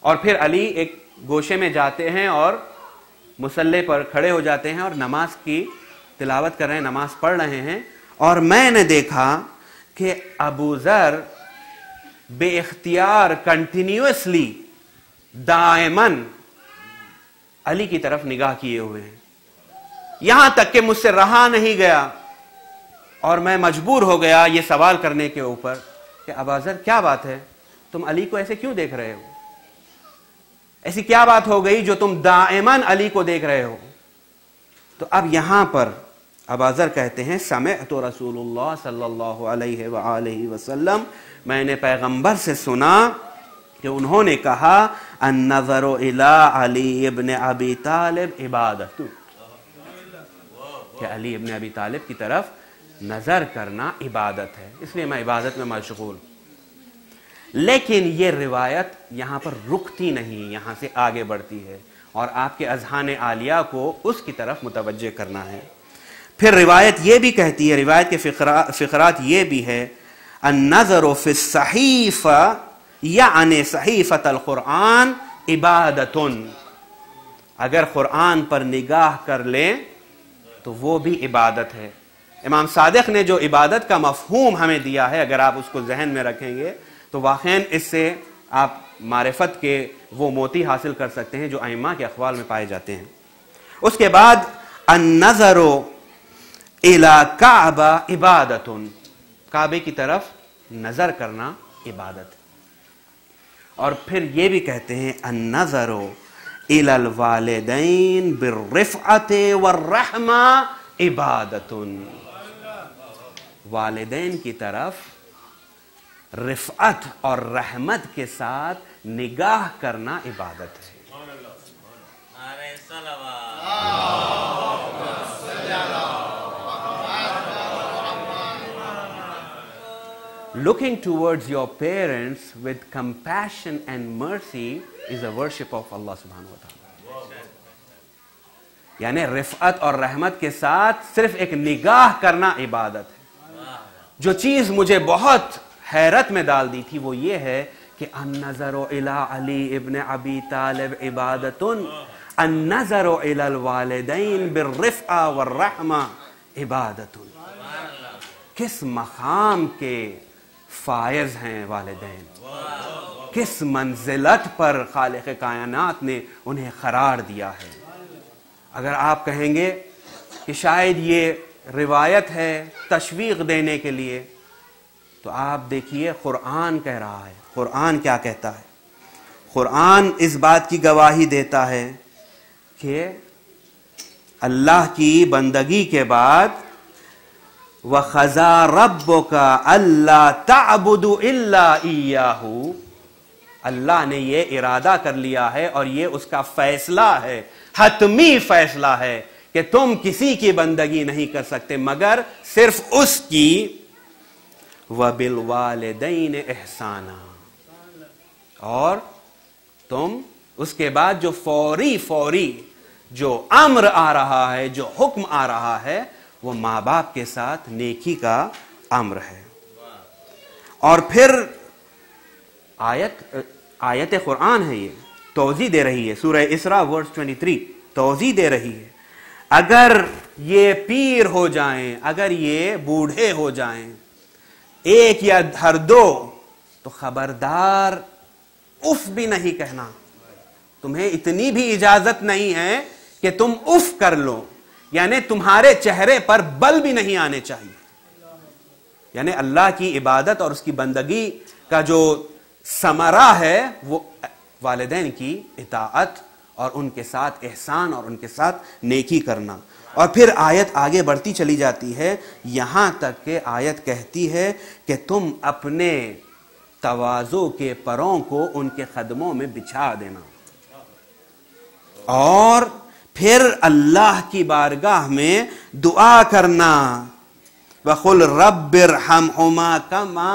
Speaker 1: और फिर अली एक गोशे में जाते हैं और मुसल्ले पर खड़े हो जाते हैं और नमाज की तिलावत कर रहे हैं, नमाज पढ़ रहे हैं। और मैंने देखा कि अबूज़र बेइख्तियार कंटिन्यूअसली दायमन अली की तरफ निगाह किए हुए हैं, यहां तक कि मुझसे रहा नहीं गया और मैं मजबूर हो गया ये सवाल करने के ऊपर कि अबूज़र क्या बात है, तुम अली को ऐसे क्यों देख रहे हो? ऐसी क्या बात हो गई जो तुम दायमन अली को देख रहे हो? तो अब यहां पर अबूज़र कहते हैं, समिअतु रसूलुल्लाह सल्लल्लाहु अलैहि वआलिहि वसल्लम, मैंने पैगंबर से सुना कि उन्होंने कहा, अन्नज़रु इला अली इब्न अबी तालिब इबादतु, कि अली इब्न अबी तालिब की तरफ नजर करना इबादत है, इसलिए मैं इबादत में मशगूल। लेकिन ये रिवायत यहां पर रुकती नहीं, यहां से आगे बढ़ती है और आपके अज़हान आलिया को उसकी तरफ मुतवज्जे करना है। फिर रिवायत ये भी कहती है, रिवायत के फ़िक़रात ये भी है, अन्नज़रु फ़िस सहीफ़ा यानी सहीफ़तल क़ुरआन इबादतुन, अगर क़ुरआन पर निगाह कर लें तो वो भी इबादत है। इमाम सादिक़ ने जो इबादत का मफ़हूम हमें दिया है, अगर आप उसको जहन में रखेंगे तो वाक़ईन इससे आप मारिफत के वो मोती हासिल कर सकते हैं जो अइम्मा के अक़वाल में पाए जाते हैं। उसके बाद अन्नज़रु इला काबा इबादतुन, काबे की तरफ नज़र करना इबादत है। और फिर ये भी कहते हैं, अन्नज़रु इलल वालिदैन बिर्रिफ़अति वर्रहमा इबादतुन, वालिदैन की तरफ रिफ़अत और रहमत के साथ निगाह करना इबादत है। Looking towards your parents with compassion and mercy is a worship of Allah subhanahu wa ta'ala। यानी रिफ़अत और रहमत के साथ सिर्फ एक निगाह करना इबादत है। जो चीज मुझे बहुत हैरत में डाल दी थी वो ये है कि अन्नज़रु इला अली इब्न अबी तालिब इबादतुन, अन्नज़रु इलल वालिदैन बिर्रिफ़अ वर्रहमा इबादतुन। किस मकाम के फायज़ हैं वालिदैन, किस मंजिलत पर खालिक़ कायनात ने उन्हें करार दिया है। अगर आप कहेंगे कि शायद ये रिवायत है तशवीक़ देने के लिए, तो आप देखिए कुरान कह रहा है। कुरान क्या कहता है? कुरान इस बात की गवाही देता है कि अल्लाह की बंदगी के बाद व खज़ा रब्बुका अल्ला ताबुदु इल्ला इय्याहु, अल्लाह ने ये इरादा कर लिया है और ये उसका फैसला है, हतमी फैसला है कि तुम किसी की बंदगी नहीं कर सकते मगर सिर्फ उसकी। वबिल वालिदैन एहसाना, और तुम उसके बाद जो फौरी जो अम्र आ रहा है, जो हुक्म आ रहा है, वो माँ बाप के साथ नेकी का अम्र है। और फिर आयत कुरान है, ये तौज़ी दे रही है, सूरह इसरा वर्स 23 तौज़ी दे रही है, अगर ये पीर हो जाएं, अगर ये बूढ़े हो जाएं, एक या हर दो, तो खबरदार उफ भी नहीं कहना। तुम्हें इतनी भी इजाजत नहीं है कि तुम उफ कर लो, यानी तुम्हारे चेहरे पर बल भी नहीं आने चाहिए। यानी अल्लाह की इबादत और उसकी बंदगी का जो समरा है वो वालिदैन की इताअत और उनके साथ एहसान और उनके साथ नेकी करना। और फिर आयत आगे बढ़ती चली जाती है, यहां तक कि आयत कहती है कि तुम अपने तवाज़ो के परों को उनके कदमों में बिछा देना और फिर अल्लाह की बारगाह में दुआ करना, वक़ुल रब्बिरहमहुमा कमा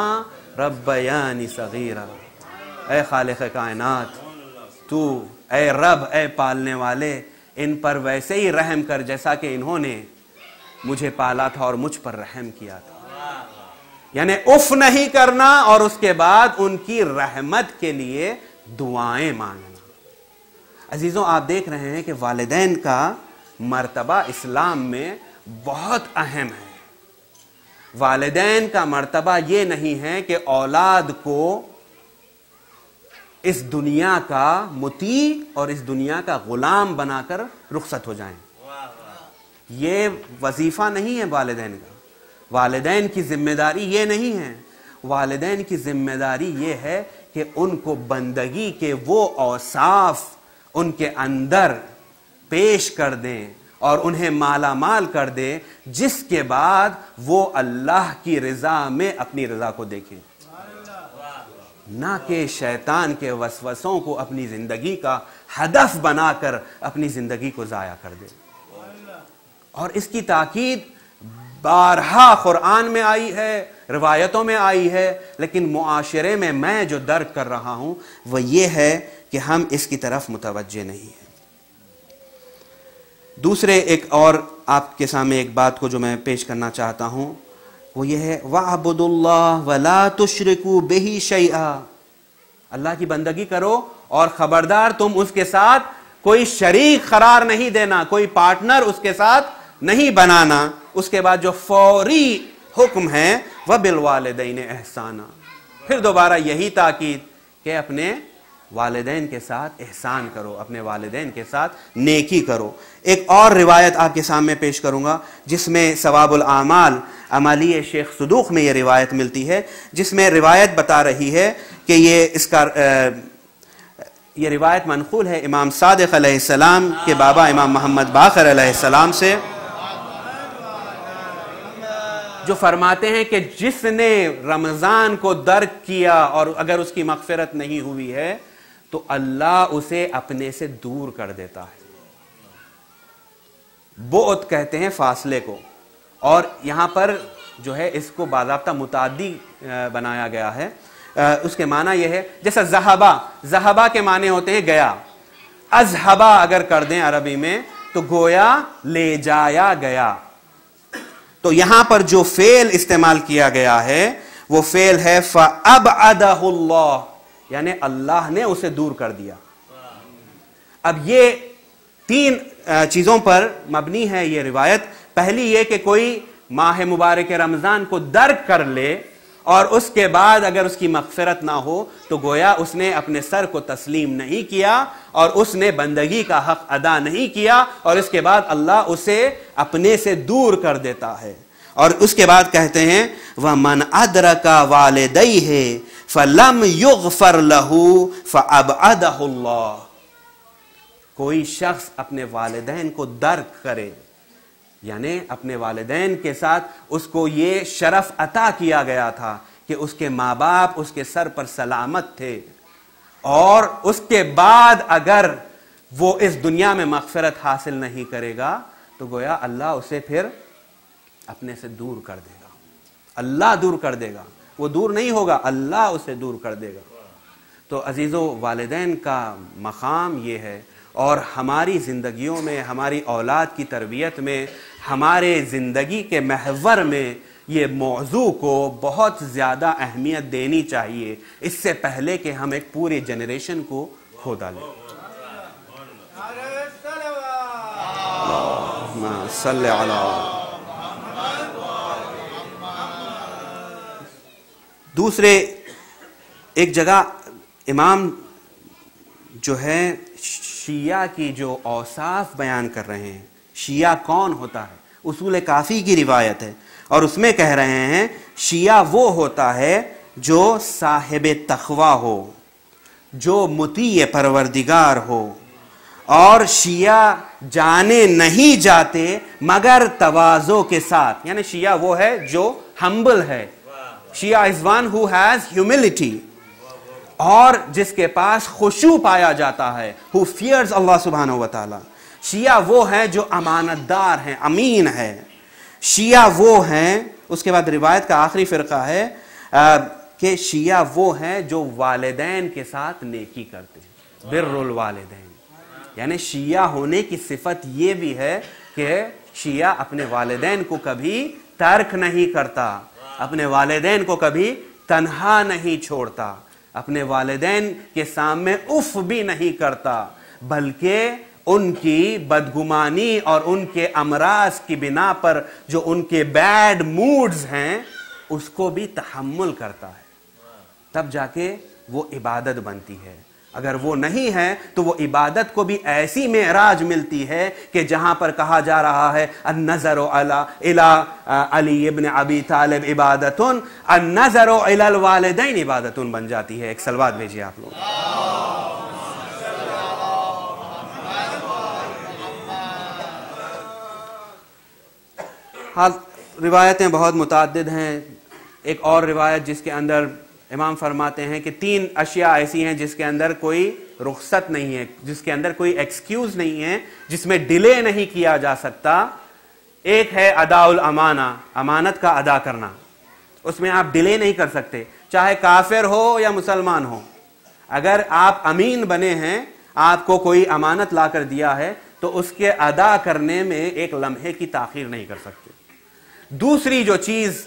Speaker 1: रब्बयानी सगीरा। ऐ खालिक़ कायनात, तू ऐ रब, ऐ पालने वाले, इन पर वैसे ही रहम कर जैसा कि इन्होंने मुझे पाला था और मुझ पर रहम किया था। यानी उफ नहीं करना और उसके बाद उनकी रहमत के लिए दुआएं मांगना। अजीजों, आप देख रहे हैं कि वालिदैन का मर्तबा इस्लाम में बहुत अहम है। वालिदैन का मर्तबा ये नहीं है कि औलाद को इस दुनिया का मुती और इस दुनिया का गुलाम बनाकर रुखसत हो जाएं। ये वजीफा नहीं है वालिदैन का। वालिदैन की जिम्मेदारी ये नहीं है। वालिदैन की जिम्मेदारी ये है कि उनको बंदगी के वो औसाफ उनके अंदर पेश कर दें और उन्हें माला माल कर दें, जिसके बाद वो अल्लाह की रजा में अपनी रजा को देखें, ना कि शैतान के वसवसों को अपनी जिंदगी का हदफ बनाकर अपनी जिंदगी को जाया कर दे। और इसकी ताकीद बारहा कुरान में आई है, रिवायतों में आई है, लेकिन मुआशरे में मैं जो दर्क कर रहा हूं वह यह है कि हम इसकी तरफ मुतवज्जे नहीं हैं। दूसरे एक और आपके सामने एक बात को जो मैं पेश करना चाहता हूं वो ये है, वअबुदुल्लाह वला तुश्रिकू बिही शैआ। अल्लाह की बंदगी करो और खबरदार तुम उसके साथ कोई शरीक करार नहीं देना, कोई पार्टनर उसके साथ नहीं बनाना। उसके बाद जो फौरी हुक्म है वह बिल वालिदैन एहसाना, फिर दोबारा यही ताकीद कि अपने वालिदैन के साथ एहसान करो, अपने वालिदैन के साथ नेकी करो। एक और रिवायत आपके सामने पेश करूंगा जिसमें सवाबुल आमाल अमाली शेख सदूक में यह रिवायत मिलती है, जिसमें रिवायत बता रही है कि ये रिवायत मनक़ूल है इमाम सादिक़ अलैहिस्सलाम के बाबा इमाम मोहम्मद बाक़र अलैहिस्सलाम से, जो फरमाते हैं कि जिसने रमजान को दर्क किया और अगर उसकी मग़फ़िरत नहीं हुई है तो अल्लाह उसे अपने से दूर कर देता है। बोअत कहते हैं फासले को, और यहां पर जो है इसको बाज़ाब्ता मुताद्दी बनाया गया है। उसके माना यह है, जैसा ज़हबा, ज़हबा के माने होते हैं गया, अज़हबा अगर कर दें अरबी में तो गोया ले जाया गया। तो यहां पर जो फेल इस्तेमाल किया गया है वो फेल है फ़अबअदहुल्लाह, यानी अल्लाह ने उसे दूर कर दिया। अब ये तीन चीजों पर मबनी है ये रिवायत। पहली ये कि कोई माह मुबारक रमजान को दर्क कर ले और उसके बाद अगर उसकी मग़फ़िरत ना हो तो गोया उसने अपने सर को तस्लीम नहीं किया और उसने बंदगी का हक अदा नहीं किया, और इसके बाद अल्लाह उसे अपने से दूर कर देता है। और उसके बाद कहते हैं वह मन अदरका वालिदैहि फलम युग़फ़र लहू फ़अबअदहुल्लाह। कोई शख्स अपने वालिदैन को दर्क करे, यानी अपने वालिदैन के साथ उसको ये शरफ अता किया गया था कि उसके माँ बाप उसके सर पर सलामत थे, और उसके बाद अगर वो इस दुनिया में मग़फ़िरत हासिल नहीं करेगा तो गोया अल्लाह उसे फिर अपने से दूर कर देगा। अल्लाह दूर कर देगा, वो दूर नहीं होगा, अल्लाह उसे दूर कर देगा। तो अजीज़ों, वालिदैन का मकाम ये है, और हमारी ज़िंदगियों में, हमारी औलाद की तरबियत में, हमारे ज़िंदगी के महवर में ये मौजू को बहुत ज़्यादा अहमियत देनी चाहिए, इससे पहले कि हम एक पूरी जनरेशन को खो डालें। सल्ले अला। दूसरे एक जगह इमाम जो है शिया की जो औसाफ बयान कर रहे हैं, शिया कौन होता है, उसूल काफ़ी की रिवायत है, और उसमें कह रहे हैं शिया वो होता है जो साहिब तक़वा हो, जो मुती परवरदिगार हो, और शिया जाने नहीं जाते मगर तवाज़ो के साथ, यानी शिया वो है जो हम्बल है। Shia is one who has humility, और जिसके पास खुशू पाया जाता है, हु फियर्स अल्लाह सुब्हानहू व तआला। शिया वो है जो अमानतदार हैं, अमीन है। शिया वो हैं, उसके बाद रिवायत का आखिरी फ़िरका है कि शिया वो हैं जो वालिदैन के साथ नेकी करते हैं, बिर्रुल वालिदैन। यानी शिया होने की सिफत ये भी है कि शिया अपने वालिदैन को कभी तर्क नहीं करता, अपने वालिदैन को कभी तन्हा नहीं छोड़ता, अपने वालिदैन के सामने उफ भी नहीं करता, बल्कि उनकी बदगुमानी और उनके अमराज की बिना पर जो उनके बैड मूड्स हैं उसको भी तहम्मुल करता है। तब जाके वो इबादत बनती है। अगर वो नहीं है तो वो इबादत को भी ऐसी मेराज मिलती है कि जहां पर कहा जा रहा है अन्नज़रु इला अली इब्न अबी तालिब इबादतुन, अन्नज़रु इलल वालिदैन इबादतुन बन जाती है। एक सलवात भेजिए आप लोग। हाँ, रिवायतें बहुत मुताद्दिद हैं। एक और रिवायत जिसके अंदर इमाम फरमाते हैं कि 3 अशिया ऐसी हैं जिसके अंदर कोई रुख्सत नहीं है, जिसके अंदर कोई एक्सक्यूज नहीं है, जिसमें डिले नहीं किया जा सकता। एक है अदाउल अमाना, अमानत का अदा करना, उसमें आप डिले नहीं कर सकते, चाहे काफिर हो या मुसलमान हो। अगर आप अमीन बने हैं, आपको कोई अमानत ला कर दिया है, तो उसके अदा करने में एक लम्हे की ताखीर नहीं कर सकते। दूसरी जो चीज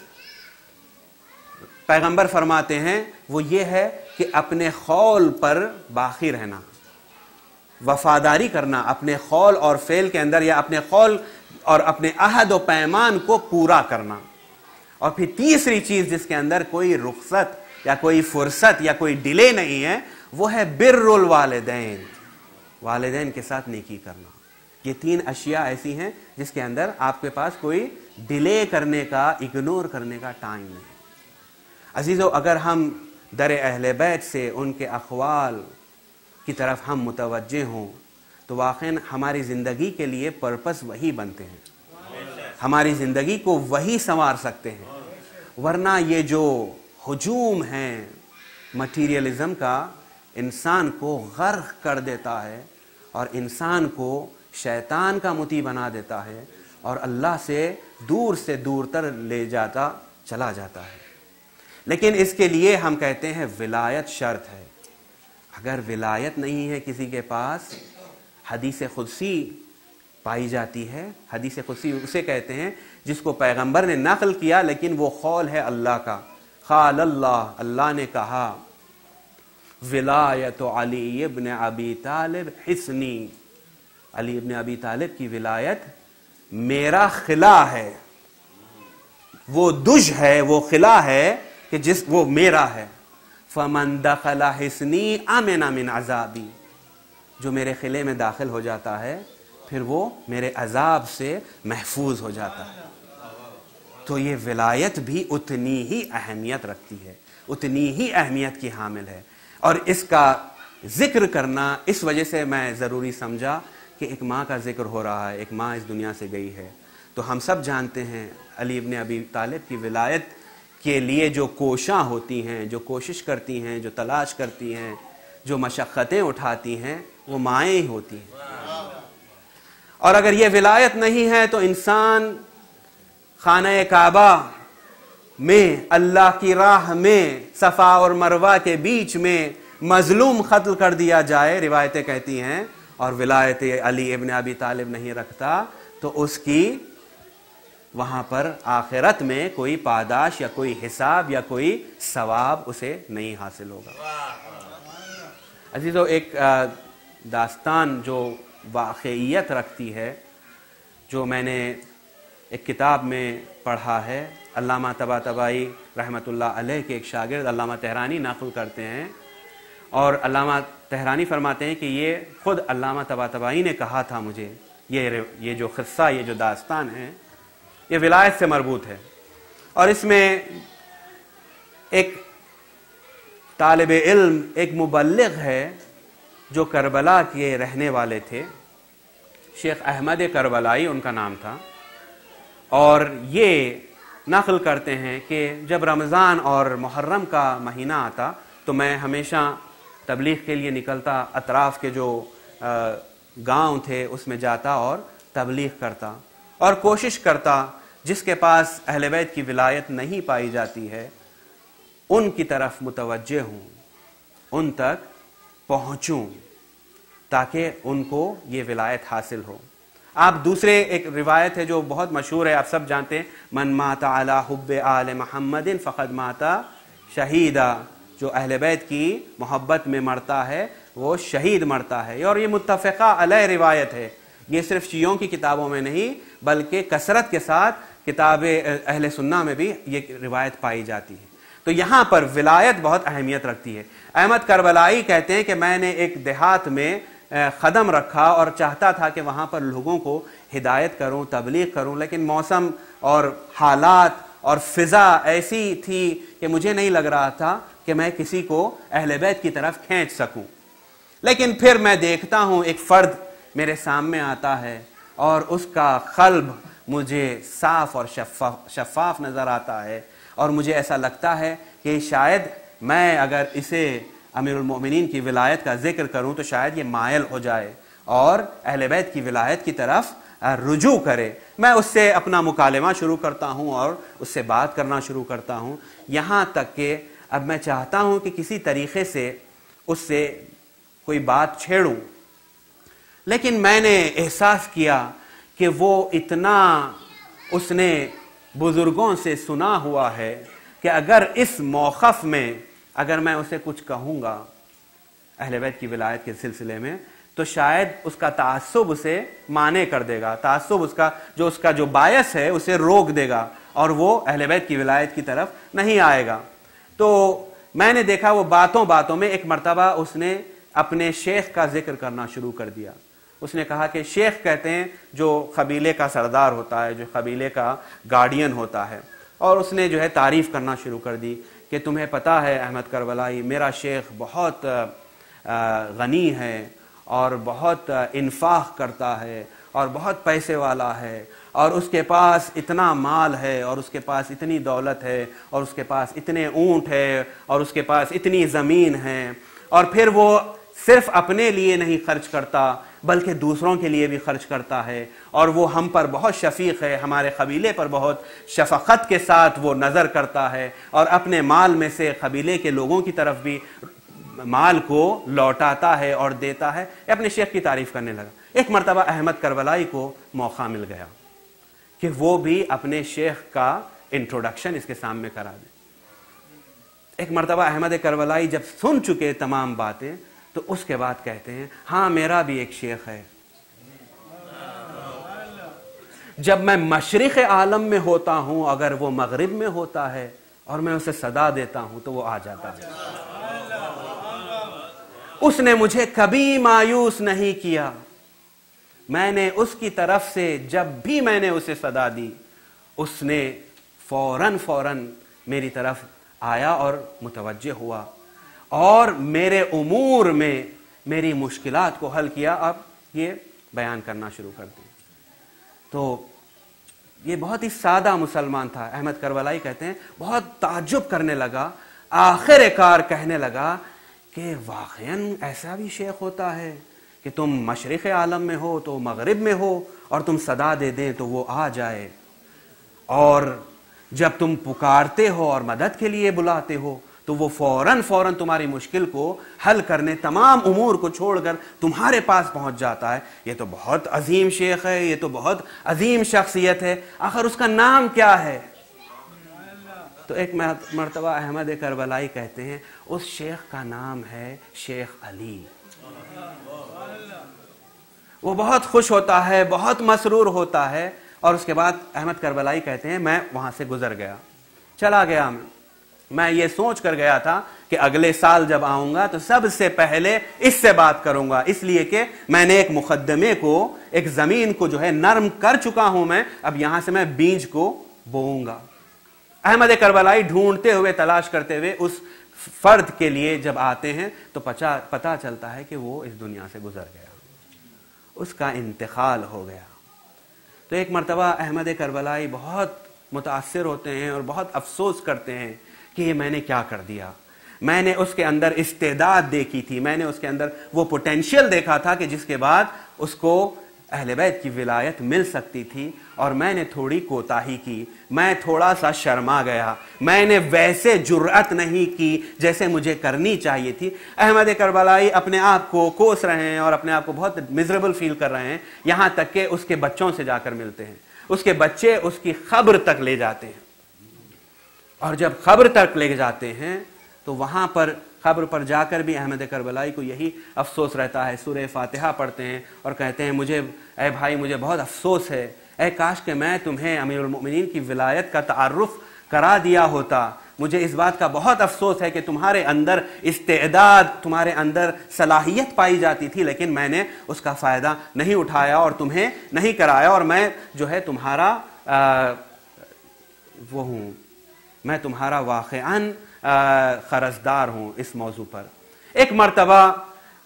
Speaker 1: पैगंबर फरमाते हैं वो ये है कि अपने खौल पर बाकी रहना, वफादारी करना, अपने खौल और फेल के अंदर, या अपने खौल और अपने अहद और पैमान को पूरा करना। और फिर तीसरी चीज जिसके अंदर कोई रुख्सत या कोई फुर्सत या कोई डिले नहीं है, वो है बिर्रुल वालिदैन, वालिदैन के साथ नेकी करना। ये 3 अशिया ऐसी हैं जिसके अंदर आपके पास कोई डिले करने का, इग्नोर करने का टाइम नहीं। अजीज़ों, अगर हम दर अहले बैत से उनके अक़वाल की तरफ हम मुतवज्जे हों तो वाक़ई हमारी ज़िंदगी के लिए पर्पस वही बनते हैं, हमारी ज़िंदगी को वही संवार सकते हैं। वरना ये जो हुजूम है मटीरियलिज़म का, इंसान को गर्क कर देता है और इंसान को शैतान का मुती बना देता है और अल्लाह से दूर तर ले जाता चला जाता है। लेकिन इसके लिए हम कहते हैं विलायत शर्त है। अगर विलायत नहीं है किसी के पास, हदीस खुदसी पाई जाती है। हदीस खुदसी उसे कहते हैं जिसको पैगंबर ने नकल किया, लेकिन वो कौल है अल्लाह का। क़ाल अल्लाह, अल्लाह ने कहा, विलायत अली इब्न अबी तालिब हिस्नी, अली इब्न अबी तालिब की विलायत मेरा खिला है, वो दुज है, वो खिला है कि जिस वो मेरा है। फमन दखला हिस्नी आमिना मिन अजाबी, जो मेरे खिले में दाखिल हो जाता है फिर वो मेरे अजाब से महफूज हो जाता है। तो ये विलायत भी उतनी ही अहमियत रखती है, उतनी ही अहमियत की हामिल है। और इसका जिक्र करना इस वजह से मैं ज़रूरी समझा कि एक माँ का जिक्र हो रहा है, एक माँ इस दुनिया से गई है। तो हम सब जानते हैं अली इब्न अबी तालिब की विलायत के लिए जो कोशां होती हैं, जो कोशिश करती हैं, जो तलाश करती हैं, जो मशक्क़तें उठाती हैं वो माएँ ही होती हैं। और अगर ये विलायत नहीं है तो इंसान खाना काबा में, अल्लाह की राह में, सफ़ा और मरवा के बीच में मजलूम कत्ल कर दिया जाए, रिवायतें कहती हैं, और विलायत अली इब्न अबी तालिब नहीं रखता, तो उसकी वहां पर आखिरत में कोई पादाश या कोई हिसाब या कोई सवाब उसे नहीं हासिल होगा। अजीज़ों, एक दास्तान जो वाक़इयत रखती है, जो मैंने एक किताब में पढ़ा है, अल्लामा तबातबाई रहमतुल्लाह अलैह के एक शागिर्द अल्लामा तेहरानी नक़ल करते हैं, और अल्लामा तेहरानी फरमाते हैं कि ये ख़ुद अल्लामा तबातबाई ने कहा था मुझे, ये जो क़िस्सा, ये जो दास्तान है, ये विलायत से मरबूत है। और इसमें एक तालिब इल्म, एक मुबल्लिग है जो करबला के रहने वाले थे, शेख अहमद करबलाई उनका नाम था, और ये नक़ल करते हैं कि जब रमज़ान और मुहर्रम का महीना आता तो मैं हमेशा तबलीग के लिए निकलता, अतराफ़ के जो गांव थे उसमें जाता और तबलीग करता, और कोशिश करता जिसके पास अहले बैत की विलायत नहीं पाई जाती है उनकी तरफ मुतवज्जे हूँ, उन तक पहुँचूँ ताकि उनको ये विलायत हासिल हो। आप दूसरे एक रिवायत है जो बहुत मशहूर है, आप सब जानते हैं, मन माता अला हुब्बे आले मुहम्मदिन फ़क़द माता शहीदा, जो अहले बैत की मोहब्बत में मरता है वो शहीद मरता है। और ये मुत्तफ़क़ा अलैह रिवायत है, ये सिर्फ शियों की किताबों में नहीं बल्कि कसरत के साथ किताबें अहले सुन्ना में भी ये रिवायत पाई जाती है। तो यहाँ पर विलायत बहुत अहमियत रखती है। अहमद करबलाई कहते हैं कि मैंने एक देहात में क़दम रखा और चाहता था कि वहाँ पर लोगों को हिदायत करूँ, तबलीग करूँ, लेकिन मौसम और हालात और फ़िज़ा ऐसी थी कि मुझे नहीं लग रहा था कि मैं किसी को अहले बैत की तरफ खींच सकूँ। लेकिन फिर मैं देखता हूँ एक फ़र्द मेरे सामने आता है और उसका क़ल्ब मुझे साफ़ और शफ़ाफ़ नज़र आता है, और मुझे ऐसा लगता है कि शायद मैं अगर इसे अमीरुल मोमिनीन की विलायत का जिक्र करूं तो शायद ये मायल हो जाए और अहले बैत की विलायत की तरफ रुजू करे। मैं उससे अपना मुकालमा शुरू करता हूं और उससे बात करना शुरू करता हूं, यहाँ तक कि अब मैं चाहता हूं कि किसी तरीक़े से उससे कोई बात छेड़ूं, लेकिन मैंने एहसास किया कि वो इतना उसने बुज़ुर्गों से सुना हुआ है कि अगर इस मौक़िफ़ में अगर मैं उसे कुछ कहूँगा अहले बैत की विलायत के सिलसिले में तो शायद उसका तासुब उसे माने कर देगा, तासुब उसका जो बायस है उसे रोक देगा और वो अहले बैत की विलायत की तरफ नहीं आएगा। तो मैंने देखा वो बातों बातों में एक मर्तबा उसने अपने शेख का जिक्र करना शुरू कर दिया। उसने कहा कि शेख कहते हैं जो कबीले का सरदार होता है, जो कबीले का गार्डियन होता है, और उसने जो है तारीफ़ करना शुरू कर दी कि तुम्हें पता है अहमद करबलाई, मेरा शेख बहुत गनी है और बहुत इन्फाक करता है और बहुत पैसे वाला है और उसके पास इतना माल है और उसके पास इतनी दौलत है और उसके पास इतने ऊँट है और उसके पास इतनी ज़मीन है, और फिर वो सिर्फ अपने लिए नहीं खर्च करता बल्कि दूसरों के लिए भी खर्च करता है, और वो हम पर बहुत शफीक है, हमारे कबीले पर बहुत शफ़क़त के साथ वो नज़र करता है और अपने माल में से कबीले के लोगों की तरफ भी माल को लौटाता है और देता है। अपने शेख की तारीफ़ करने लगा। एक मरतबा अहमद करबलाई को मौका मिल गया कि वो भी अपने शेख का इंट्रोडक्शन इसके सामने करा दे। एक मरतबा अहमद करबलाई जब सुन चुके तमाम बातें तो उसके बाद कहते हैं, हाँ मेरा भी एक शेख है, जब मैं मशरिक़ आलम में होता हूं अगर वो मगरिब में होता है और मैं उसे सदा देता हूं तो वो आ जाता है। उसने मुझे कभी मायूस नहीं किया, मैंने उसकी तरफ से जब भी मैंने उसे सदा दी उसने फौरन मेरी तरफ आया और मुतवज्जे हुआ और मेरे उमूर में मेरी मुश्किलात को हल किया। अब ये बयान करना शुरू कर दिया। तो ये बहुत ही सादा मुसलमान था। अहमद करबलाई कहते हैं बहुत ताज्जुब करने लगा, आखिरकार कहने लगा कि वाक़ईन ऐसा भी शेख होता है कि तुम मशरिक़ आलम में हो तो मगरिब में हो और तुम सदा दे दें तो वो आ जाए, और जब तुम पुकारते हो और मदद के लिए बुलाते हो तो वो फौरन तुम्हारी मुश्किल को हल करने तमाम उमूर को छोड़कर तुम्हारे पास पहुंच जाता है। ये तो बहुत अजीम शेख है, ये तो बहुत अजीम शख्सियत है, आखिर उसका नाम क्या है? तो एक मर्तबा अहमद करबलाई कहते हैं उस शेख का नाम है शेख अली। वो बहुत खुश होता है, बहुत मसरूर होता है, और उसके बाद अहमद करबलाई कहते हैं मैं वहां से गुजर गया, चला गया। मैं ये सोच कर गया था कि अगले साल जब आऊंगा तो सबसे पहले इससे बात करूंगा, इसलिए कि मैंने एक मुकद्दमे को, एक जमीन को जो है नरम कर चुका हूं मैं, अब यहां से मैं बीज को बोऊंगा। अहमद करबलाई ढूंढते हुए, तलाश करते हुए उस फर्द के लिए जब आते हैं तो पता चलता है कि वो इस दुनिया से गुजर गया, उसका इंतकाल हो गया। तो एक मर्तबा अहमद करबलाई बहुत मुतासिर होते हैं और बहुत अफसोस करते हैं कि ये मैंने क्या कर दिया। मैंने उसके अंदर इस्तेदाद देखी थी, मैंने उसके अंदर वो पोटेंशियल देखा था कि जिसके बाद उसको अहले बैत की विलायत मिल सकती थी, और मैंने थोड़ी कोताही की, मैं थोड़ा सा शर्मा गया, मैंने वैसे जुर्अत नहीं की जैसे मुझे करनी चाहिए थी। अहमद करबलाई अपने आप को कोस रहे हैं और अपने आप को बहुत मिजरेबल फील कर रहे हैं, यहाँ तक कि उसके बच्चों से जाकर मिलते हैं। उसके बच्चे उसकी खब्र तक ले जाते हैं, और जब खब्र तक ले जाते हैं तो वहाँ पर खब्र पर जाकर भी अहमद करबलाई को यही अफसोस रहता है। सूरह फातिहा पढ़ते हैं और कहते हैं मुझे, ऐ भाई मुझे बहुत अफसोस है, ऐ काश कि मैं तुम्हें अमीरुल मोमिनीन की विलायत का तारुफ करा दिया होता। मुझे इस बात का बहुत अफसोस है कि तुम्हारे अंदर इस्तेदाद, तुम्हारे अंदर सलाहियत पाई जाती थी, लेकिन मैंने उसका फ़ायदा नहीं उठाया और तुम्हें नहीं कराया, और मैं जो है तुम्हारा वो हूँ, मैं तुम्हारा वाक़ईन क़र्ज़दार हूँ इस मौजू पर। एक मर्तबा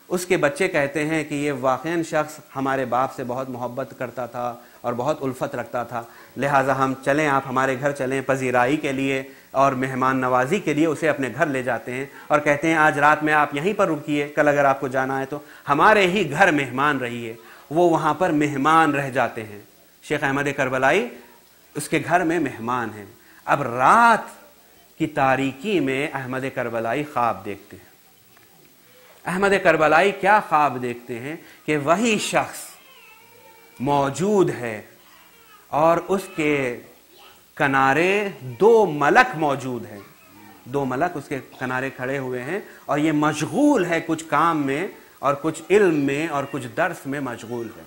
Speaker 1: उसके बच्चे कहते हैं कि ये वाक़ईन शख्स हमारे बाप से बहुत मोहब्बत करता था और बहुत उल्फत रखता था, लिहाजा हम चलें, आप हमारे घर चलें पजीराई के लिए और मेहमान नवाजी के लिए। उसे अपने घर ले जाते हैं और कहते हैं आज रात में आप यहीं पर रुकिए, कल अगर आपको जाना है तो हमारे ही घर मेहमान रहिए। वो वहाँ पर मेहमान रह जाते हैं। शेख अहमद करबलाई उसके घर में मेहमान हैं। अब रात की तारीकी में अहमद करबलाई ख्वाब देखते हैं। अहमद करबलाई क्या ख्वाब देखते हैं कि वही शख्स मौजूद है और उसके किनारे दो मलक मौजूद हैं, दो मलक उसके किनारे खड़े हुए हैं, और ये मशगूल है कुछ काम में और कुछ इल्म में और कुछ दर्स में मशगूल है।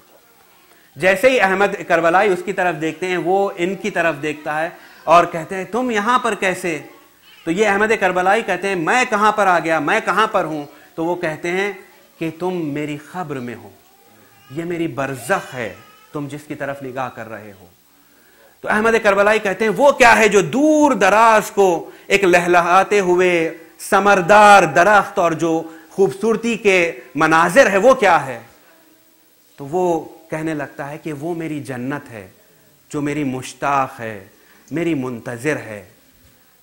Speaker 1: जैसे ही अहमद करबलाई उसकी तरफ देखते हैं, वो इनकी तरफ देखता है और कहते हैं तुम यहां पर कैसे? तो ये अहमद करबलाई कहते हैं मैं कहां पर आ गया, मैं कहां पर हूं? तो वो कहते हैं कि तुम मेरी खब्र में हो, ये मेरी बरज़ख है, तुम जिसकी तरफ निगाह कर रहे हो। तो अहमद करबलाई कहते हैं वो क्या है जो दूर दराज को एक लहलहाते हुए समरदार दरख्त और जो खूबसूरती के मनाजिर है वो क्या है? तो वो कहने लगता है कि वो मेरी जन्नत है जो मेरी मुश्ताक है, मेरी मुंतजिर है।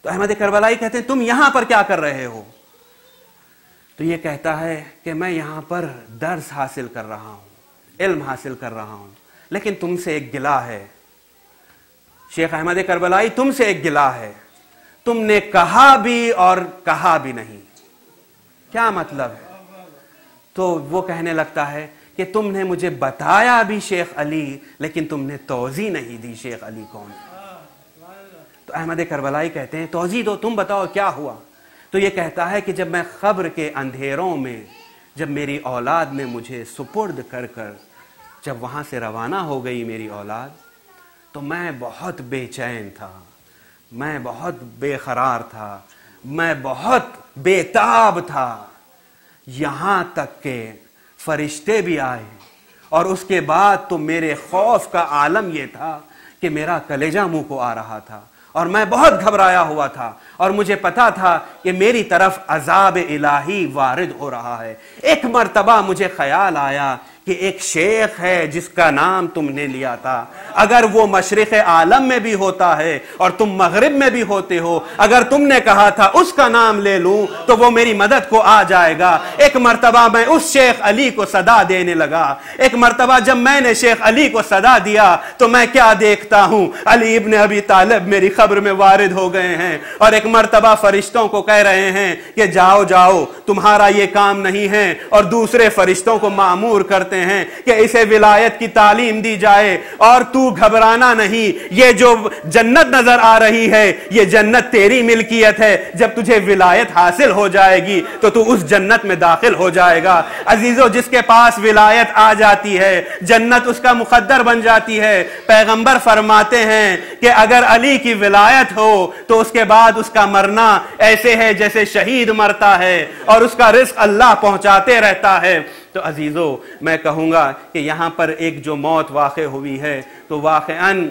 Speaker 1: तो अहमद करबलाई कहते हैं तुम यहां पर क्या कर रहे हो? तो ये कहता है कि मैं यहां पर दर्स हासिल कर रहा हूं, इल्म हासिल कर रहा हूं, लेकिन तुमसे एक गिला है शेख अहमद करबलाई, तुमसे एक गिला है, तुमने कहा भी और कहा भी नहीं। क्या मतलब है? तो वो कहने लगता है कि तुमने मुझे बताया भी शेख अली, लेकिन तुमने तौज़ी नहीं दी शेख अली कौन है। तो अहमद करबलाई कहते हैं तौज़ी दो, तुम बताओ क्या हुआ? तो ये कहता है कि जब मैं ख़ब्र के अंधेरों में, जब मेरी औलाद ने मुझे सुपुर्द कर कर जब वहाँ से रवाना हो गई मेरी औलाद, तो मैं बहुत बेचैन था, मैं बहुत बेकरार था, मैं बहुत बेताब था। यहाँ तक के फरिश्ते भी आए और उसके बाद तो मेरे खौफ का आलम यह था कि मेरा कलेजा मुंह को आ रहा था और मैं बहुत घबराया हुआ था और मुझे पता था कि मेरी तरफ अजाब इलाही वारिद हो रहा है। एक मर्तबा मुझे ख्याल आया कि एक शेख है जिसका नाम तुमने लिया था, अगर वो मशरिक आलम में भी होता है और तुम मगरिब में भी होते हो, अगर तुमने कहा था उसका नाम ले लूं तो वो मेरी मदद को आ जाएगा। एक मर्तबा मैं उस शेख अली को सदा देने लगा। एक मर्तबा जब मैंने शेख अली को सदा दिया तो मैं क्या देखता हूं, अली इब्न अबी तालिब मेरी खबर में वारिद हो गए हैं और एक मर्तबा फरिश्तों को कह रहे हैं कि जाओ जाओ तुम्हारा ये काम नहीं है, और दूसरे फरिश्तों को मामूर करते हैं कि इसे विलायत की तालीम दी जाए और तू घबराना नहीं, ये जो जन्नत नजर आ रही है ये जन्नत तेरी मिल्कियत है, जब तुझे विलायत हासिल हो जाएगी तो तू उस जन्नत में दाखिल हो जाएगा। अजीजों, जिसके पास विलायत आ जाती है जन्नत उसका मुकद्दर बन जाती है। पैगंबर फरमाते हैं कि अगर अली की विलायत हो तो उसके बाद उसका मरना ऐसे है जैसे शहीद मरता है और उसका रिस्क अल्लाह पहुंचाते रहता है। तो अजीजों, मैं कहूँगा कि यहाँ पर एक जो मौत वाक़े हुई है तो वाक़अन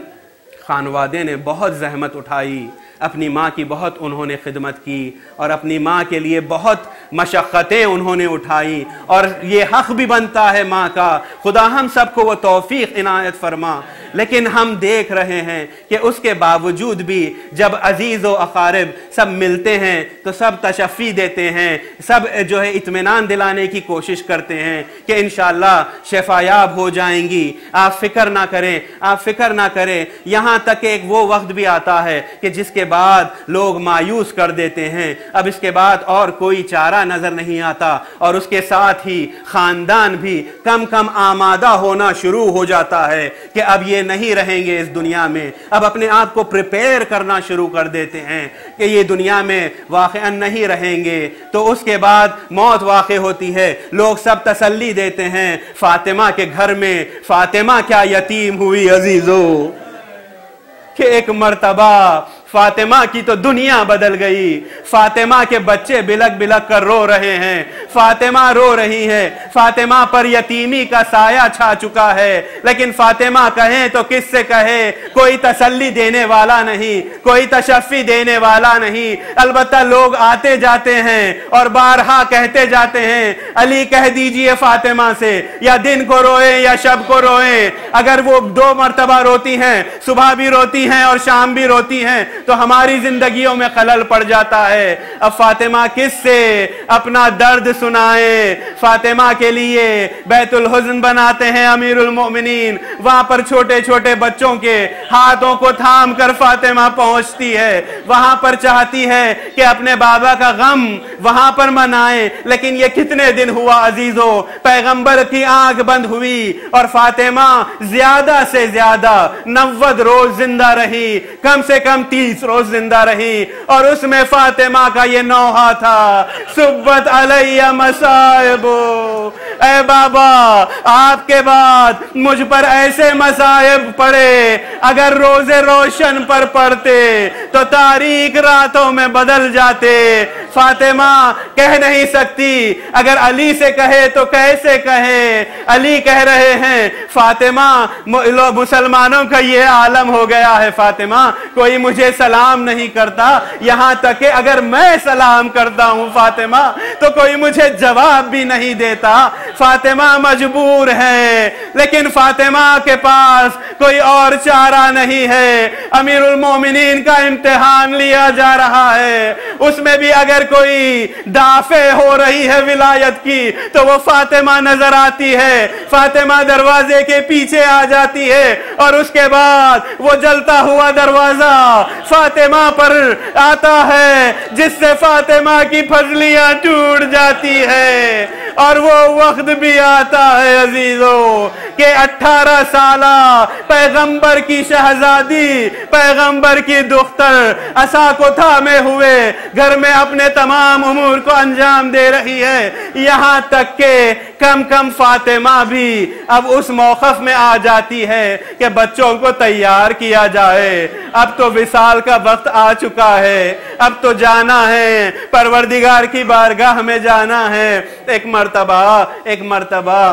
Speaker 1: खानवादे ने बहुत जहमत उठाई, अपनी माँ की बहुत उन्होंने खिदमत की और अपनी माँ के लिए बहुत मशक्क़तें उन्होंने उठाई, और ये हक़ भी बनता है माँ का। खुदा हम सबको वो तौफ़ीक़ इनायत फरमा। लेकिन हम देख रहे हैं कि उसके बावजूद भी जब अजीज़ व अक़ारिब सब मिलते हैं तो सब तशफ़ी देते हैं, सब जो है इत्मीनान दिलाने की कोशिश करते हैं कि इंशाअल्लाह शफ़ायाब हो जाएंगी, आप फ़िक्र ना करें, आप फ़िक्र ना करें। यहाँ तक कि एक वो वक्त भी आता है कि जिसके बाद लोग मायूस कर देते हैं, अब इसके बाद और कोई चारा नज़र नहीं आता, और उसके साथ ही ख़ानदान भी कम कम आमादा होना शुरू हो जाता है कि अब ये नहीं रहेंगे इस दुनिया में। अब अपने आप को प्रिपेयर करना शुरू कर देते हैं कि ये दुनिया में वाक़अन नहीं रहेंगे। तो उसके बाद मौत वाक़े होती है, लोग सब तसल्ली देते हैं फातिमा के घर में। फातिमा क्या यतीम हुई अजीजों, कि एक मर्तबा फातिमा की तो दुनिया बदल गई। फातिमा के बच्चे बिलक बिलक कर रो रहे हैं, फातिमा रो रही है, फातिमा पर यतीमी का साया छा चुका है। लेकिन फातिमा कहे तो किससे कहे, कोई तसल्ली देने वाला नहीं, कोई तशफ़ी देने वाला नहीं। अलबत्ता लोग आते जाते हैं और बारहा कहते जाते हैं, अली कह दीजिए फातिमा से या दिन को रोए या शब को रोए। अगर वो 2 मर्तबा रोती हैं, सुबह भी रोती हैं और शाम भी रोती हैं, तो हमारी जिंदगियों में खलल पड़ जाता है। अब फातिमा किससे अपना दर्द सुनाए। फातिमा के लिए बैतुल हुज़्न बनाते हैं अमीरुल मोमिनीन, वहां पर छोटे छोटे बच्चों के हाथों को थाम कर फातिमा पहुंचती है, वहां पर चाहती है कि अपने बाबा का गम वहां पर मनाए। लेकिन ये कितने दिन हुआ अजीजों, पैगंबर की आंख बंद हुई और फातिमा ज्यादा से ज्यादा 90 रोज जिंदा रही, कम से कम 30 रोज जिंदा रही। और उसमें फातिमा का ये नौहा था, सुब्बत अलैया मसाइबो, ऐ बाबा आपके बाद मुझ पर ऐसे मसाइब पड़े, अगर रोजे रोशन पर पड़ते तो तारीक रातों में बदल जाते। फातिमा कह नहीं सकती, अगर अली से कहे तो कैसे कहे। अली कह रहे हैं फातिमा मुसलमानों का ये आलम हो गया है, फातिमा कोई मुझे सलाम नहीं करता, यहां तक कि अगर मैं सलाम करता हूं फातिमा तो कोई मुझे जवाब भी नहीं देता। फातिमा मजबूर है, लेकिन फातिमा के पास कोई और चारा नहीं है। अमीरुल मोमिनीन का इम्तिहान लिया जा रहा है, उसमें भी अगर कोई दाफे हो रही है विलायत की तो वो फातिमा नजर आती है। फातिमा दरवाजे के पीछे आ जाती है और उसके बाद वो जलता हुआ दरवाजा फातिमा पर आता है, जिससे फातिमा की फजलियां टूट जाती है। और वो वक्त भी आता है अजीजों कि 18 साला पैगंबर की शहजादी, पैगंबर की दुख्तर असा को थामे हुए घर में अपने तमाम उमूर को अंजाम दे रही है। यहां तक के कम कम फातिमा भी अब उस मौक़िफ़ में आ जाती है कि बच्चों को तैयार किया जाए, अब तो विसाल का वक्त आ चुका है, अब तो जाना है, परवरदिगार की बारगाह में जाना है। एक मर्तबा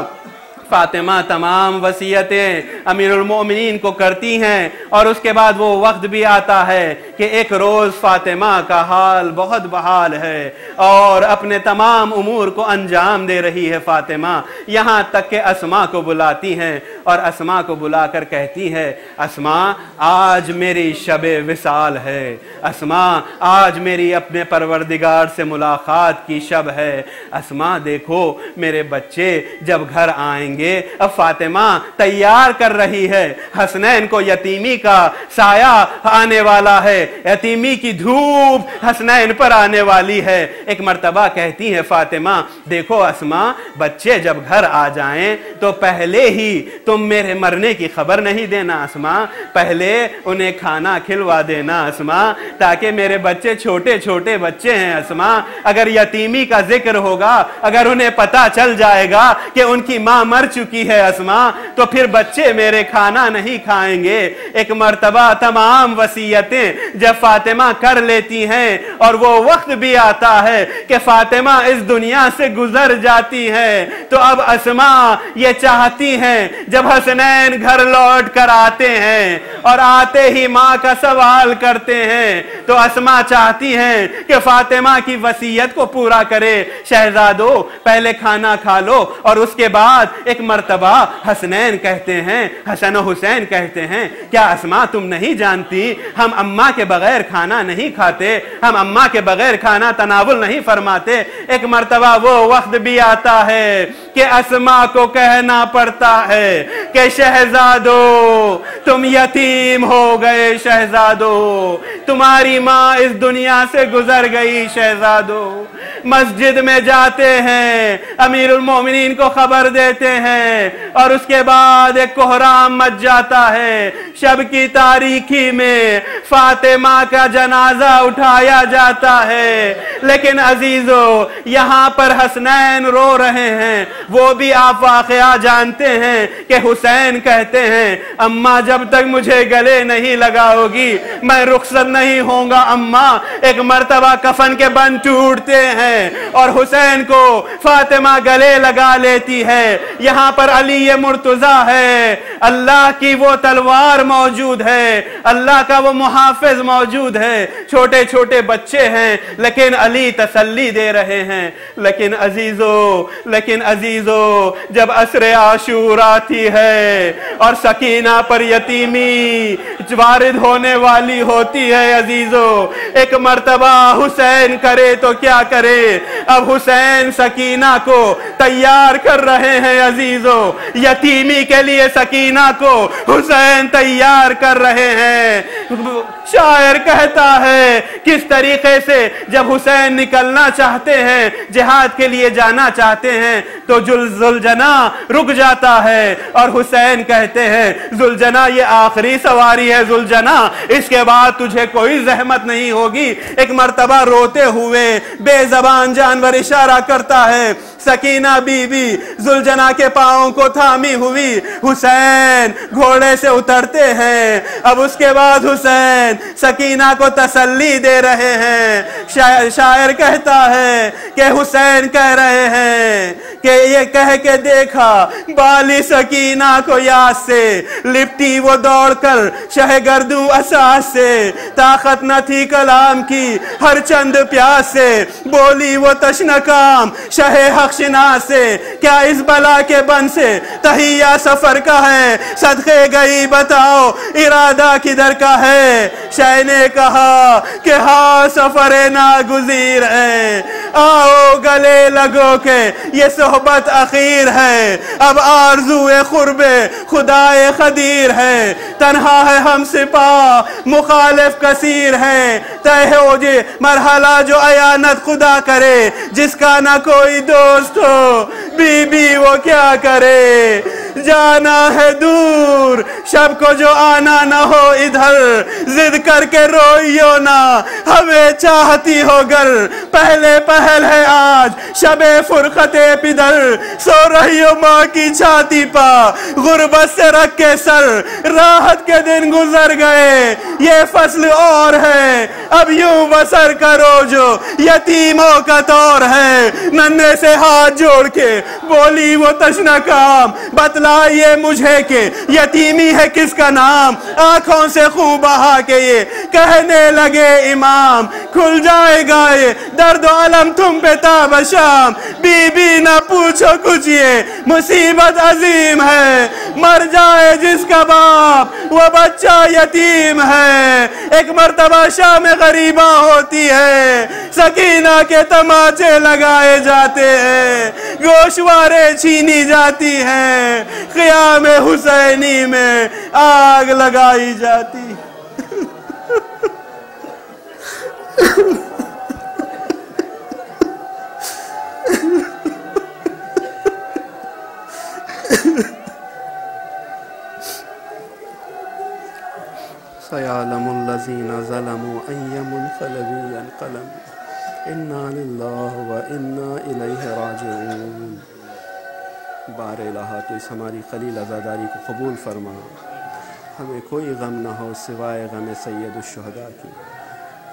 Speaker 1: फातिमा तमाम वसीयतें अमीरुल मोमिनीन को करती हैं और उसके बाद वो वक्त भी आता है कि एक रोज़ फातिमा का हाल बहुत बहाल है और अपने तमाम उमूर को अंजाम दे रही है फातिमा। यहाँ तक कि अस्मा को बुलाती हैं और अस्मा को बुलाकर कहती है, अस्मा आज मेरी शबे विसाल है, अस्मा आज मेरी अपने परवरदिगार से मुलाकात की शब है। अस्मा देखो मेरे बच्चे जब घर आएंगे। अब फातिमा तैयार कर रही है, हसनैन को यतीमी का साया आने वाला है, यतीमी की धूप हसनैन पर आने वाली है। एक मर्तबा कहती है फातिमा, देखो अस्मा बच्चे जब घर आ जाएं तो पहले ही तुम मेरे मरने की खबर नहीं देना अस्मा, पहले उन्हें खाना खिलवा देना अस्मा, ताकि मेरे बच्चे छोटे छोटे बच्चे हैं अस्मा, अगर यतीमी का जिक्र होगा, अगर उन्हें पता चल जाएगा कि उनकी मां मर चुकी है अस्मा, तो फिर बच्चे मेरे खाना नहीं खाएंगे। एक मर्तबा तमाम वसीयतें जब फातिमा कर लेती हैं और वो वक्त भी आता है कि फातिमा इस दुनिया से गुजर जाती है, तो अब अस्मा ये चाहती हैं जब हसनैन घर लौट कर आते हैं और आते ही मां का सवाल करते हैं, तो अस्मा चाहती हैं कि फातिमा की वसीयत को पूरा करे, शहजादो पहले खाना खा लो। और उसके बाद एक मर्तबा हसनैन कहते हैं, हसन हुसैन कहते हैं, क्या अस्मा तुम नहीं जानती हम अम्मा के बगैर खाना नहीं खाते, हम अम्मा के बगैर खाना तनावुल नहीं फरमाते। एक मर्तबा वो वक्त भी आता है कि अस्मा को कहना पड़ता है कि शहजादो तुम यतीम हो गए, शहजादो तुम्हारी मां इस दुनिया से गुजर गई, शहजादो। मस्जिद में जाते हैं, अमीरुल मोमिनीन को खबर देते हैं और उसके बाद एक कोहराम मच जाता है। शब की तारीखी में फातिमा का जनाजा उठाया जाता है, लेकिन अजीजो यहाँ पर हसनैन रो रहे हैं। वो भी आप वाकया जानते हैं कि हुसैन कहते हैं, अम्मा जब तक मुझे गले नहीं लगाओगी मैं रुखसत नहीं होऊंगा अम्मा। एक मर्तबा कफन के बंद टूटते हैं और हुसैन को फातिमा गले लगा लेती है। यहाँ पर अली ये मुर्तजा है, अल्लाह की वो तलवार मौजूद है, अल्लाह का वो मुहाफिज मौजूद है, छोटे छोटे बच्चे हैं, लेकिन अली तसल्ली दे रहे हैं। लेकिन अजीजो जब असरे आशूर आती है और सकीना पर यतीमी वारिद होने वाली होती है अजीजो, एक मर्तबा हुसैन करे तो क्या करे, अब हुसैन सकीना को तैयार कर रहे हैं अजीजो, यतीमी के लिए सकीना को हुसैन तैयार कर रहे हैं। शायर कहता है किस तरीके से जब हुसैन निकलना चाहते हैं, जिहाद के लिए जाना चाहते हैं, तो जुलजना रुक जाता है और हुसैन कहते हैं, जुलजना ये आखिरी सवारी है जुलजना, इसके बाद तुझे कोई जहमत नहीं होगी। एक मर्तबा रोते हुए बेजबान जानवर इशारा करता है, सकीना बीबी जुलजना के पांव को थामी हुई, हुसैन घोड़े से उतरते हैं। अब उसके बाद हुसैन सकीना को तसल्ली दे रहे हैं। शायर कहता है कि हुसैन कह रहे हैं कि ये कह के देखा बाली सकीना को याद से, लिपटी वो दौड़कर शहगर्दू असास से, ताकत न थी कलाम की हर चंद प्यास से, बोली वो तशनकाम शहे हक्शना से, क्या इस बला के बन से तहिया सफर का है, सदके गई बताओ इरादा किधर का है। शाह ने कहा कि हाँ सफरे नागुजीर है, आओ गले लगो के ये सोहबत अखीर है, अब आरज़ूए खुर्बे खुदाए खदीर है, तन्हा है हम सिपाह मुखालिफ कसीर है, तय हो जे मरहला जो अयानत खुदा करे, जिसका ना कोई दोस्त हो बीबी वो क्या करे। जाना है दूर, शब को जो आना न हो इधर, जिद करके रोइयो ना, हमें चाहती हो घर, पहले पहल है आज, शबे फुरकते पिदर, सो रही हो माँ की छाती पा, गुर्बत से रख के सर, राहत के दिन गुजर गए, ये फसल और है, अब यूं बसर करो जो यतीमों का तौर है। नन्हे से हाथ जोड़ के बोली वो तशना काम, बतलाइए मुझे के यतीमी है किसका नाम, आंखों से खून बहा के ये कहने लगे इमाम, खुल जाएगा ये दर्द अलम तुम पे ताबशाम, बीबी ना पूछो कुछ ये मुसीबत अजीम है, मर जाए जिसका बाप वो बच्चा यतीम है। एक मर्तबा शाम गरीबा होती है, सकीना के तमाचे लगाए जाते हैं, गोशवारे छीनी जाती हैं, क़ियाम हुसैनी में आग लगाई जाती। सयालमुल्लज़ीना ज़लमू अय्यमुनक़लबी यनक़लबू, इन्ना लिल्लाहि व इन्ना इलैहि राजिऊन। बार इलाहा तो इस हमारी खलील अज़ादारी को कबूल फरमा, हमें कोई गम न हो सिवाय गम सय्यदुश्शुहदा की।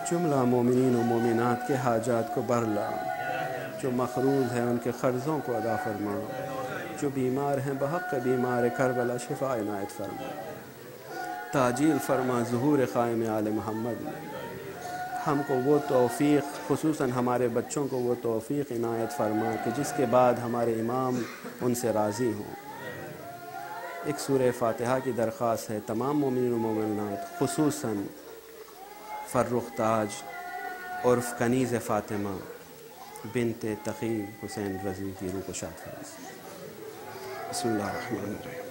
Speaker 1: जुमला मोमिनीन व मोमिनात के हाजात को बरला, जो मखरूज हैं उनके क़र्ज़ों को अदा फरमा, जो बीमार हैं बहक़ बीमार करबला शिफ़ा इनायत फरमा। ताजील फरमा ज़ुहूर क़ाइम आले मोहम्मद में, हमको वो तौफ़ीक़ खुसूसन हमारे बच्चों को वो तौफ़ीक़ इनायत फरमा कि जिसके बाद हमारे इमाम उनसे राज़ी हों। एक सूरह फ़ातिहा की दरख्वास्त है तमाम मोमिनीन व मोमिनात, खुसूसन फ़र्रुख़ ताज उर्फ़ कनीज़ फ़ातिमा बिन्ते तक़ी हुसैन रज़ी की रूह को शाद फरमा। बिस्मिल्लाहिर्रहमानिर्रहीम।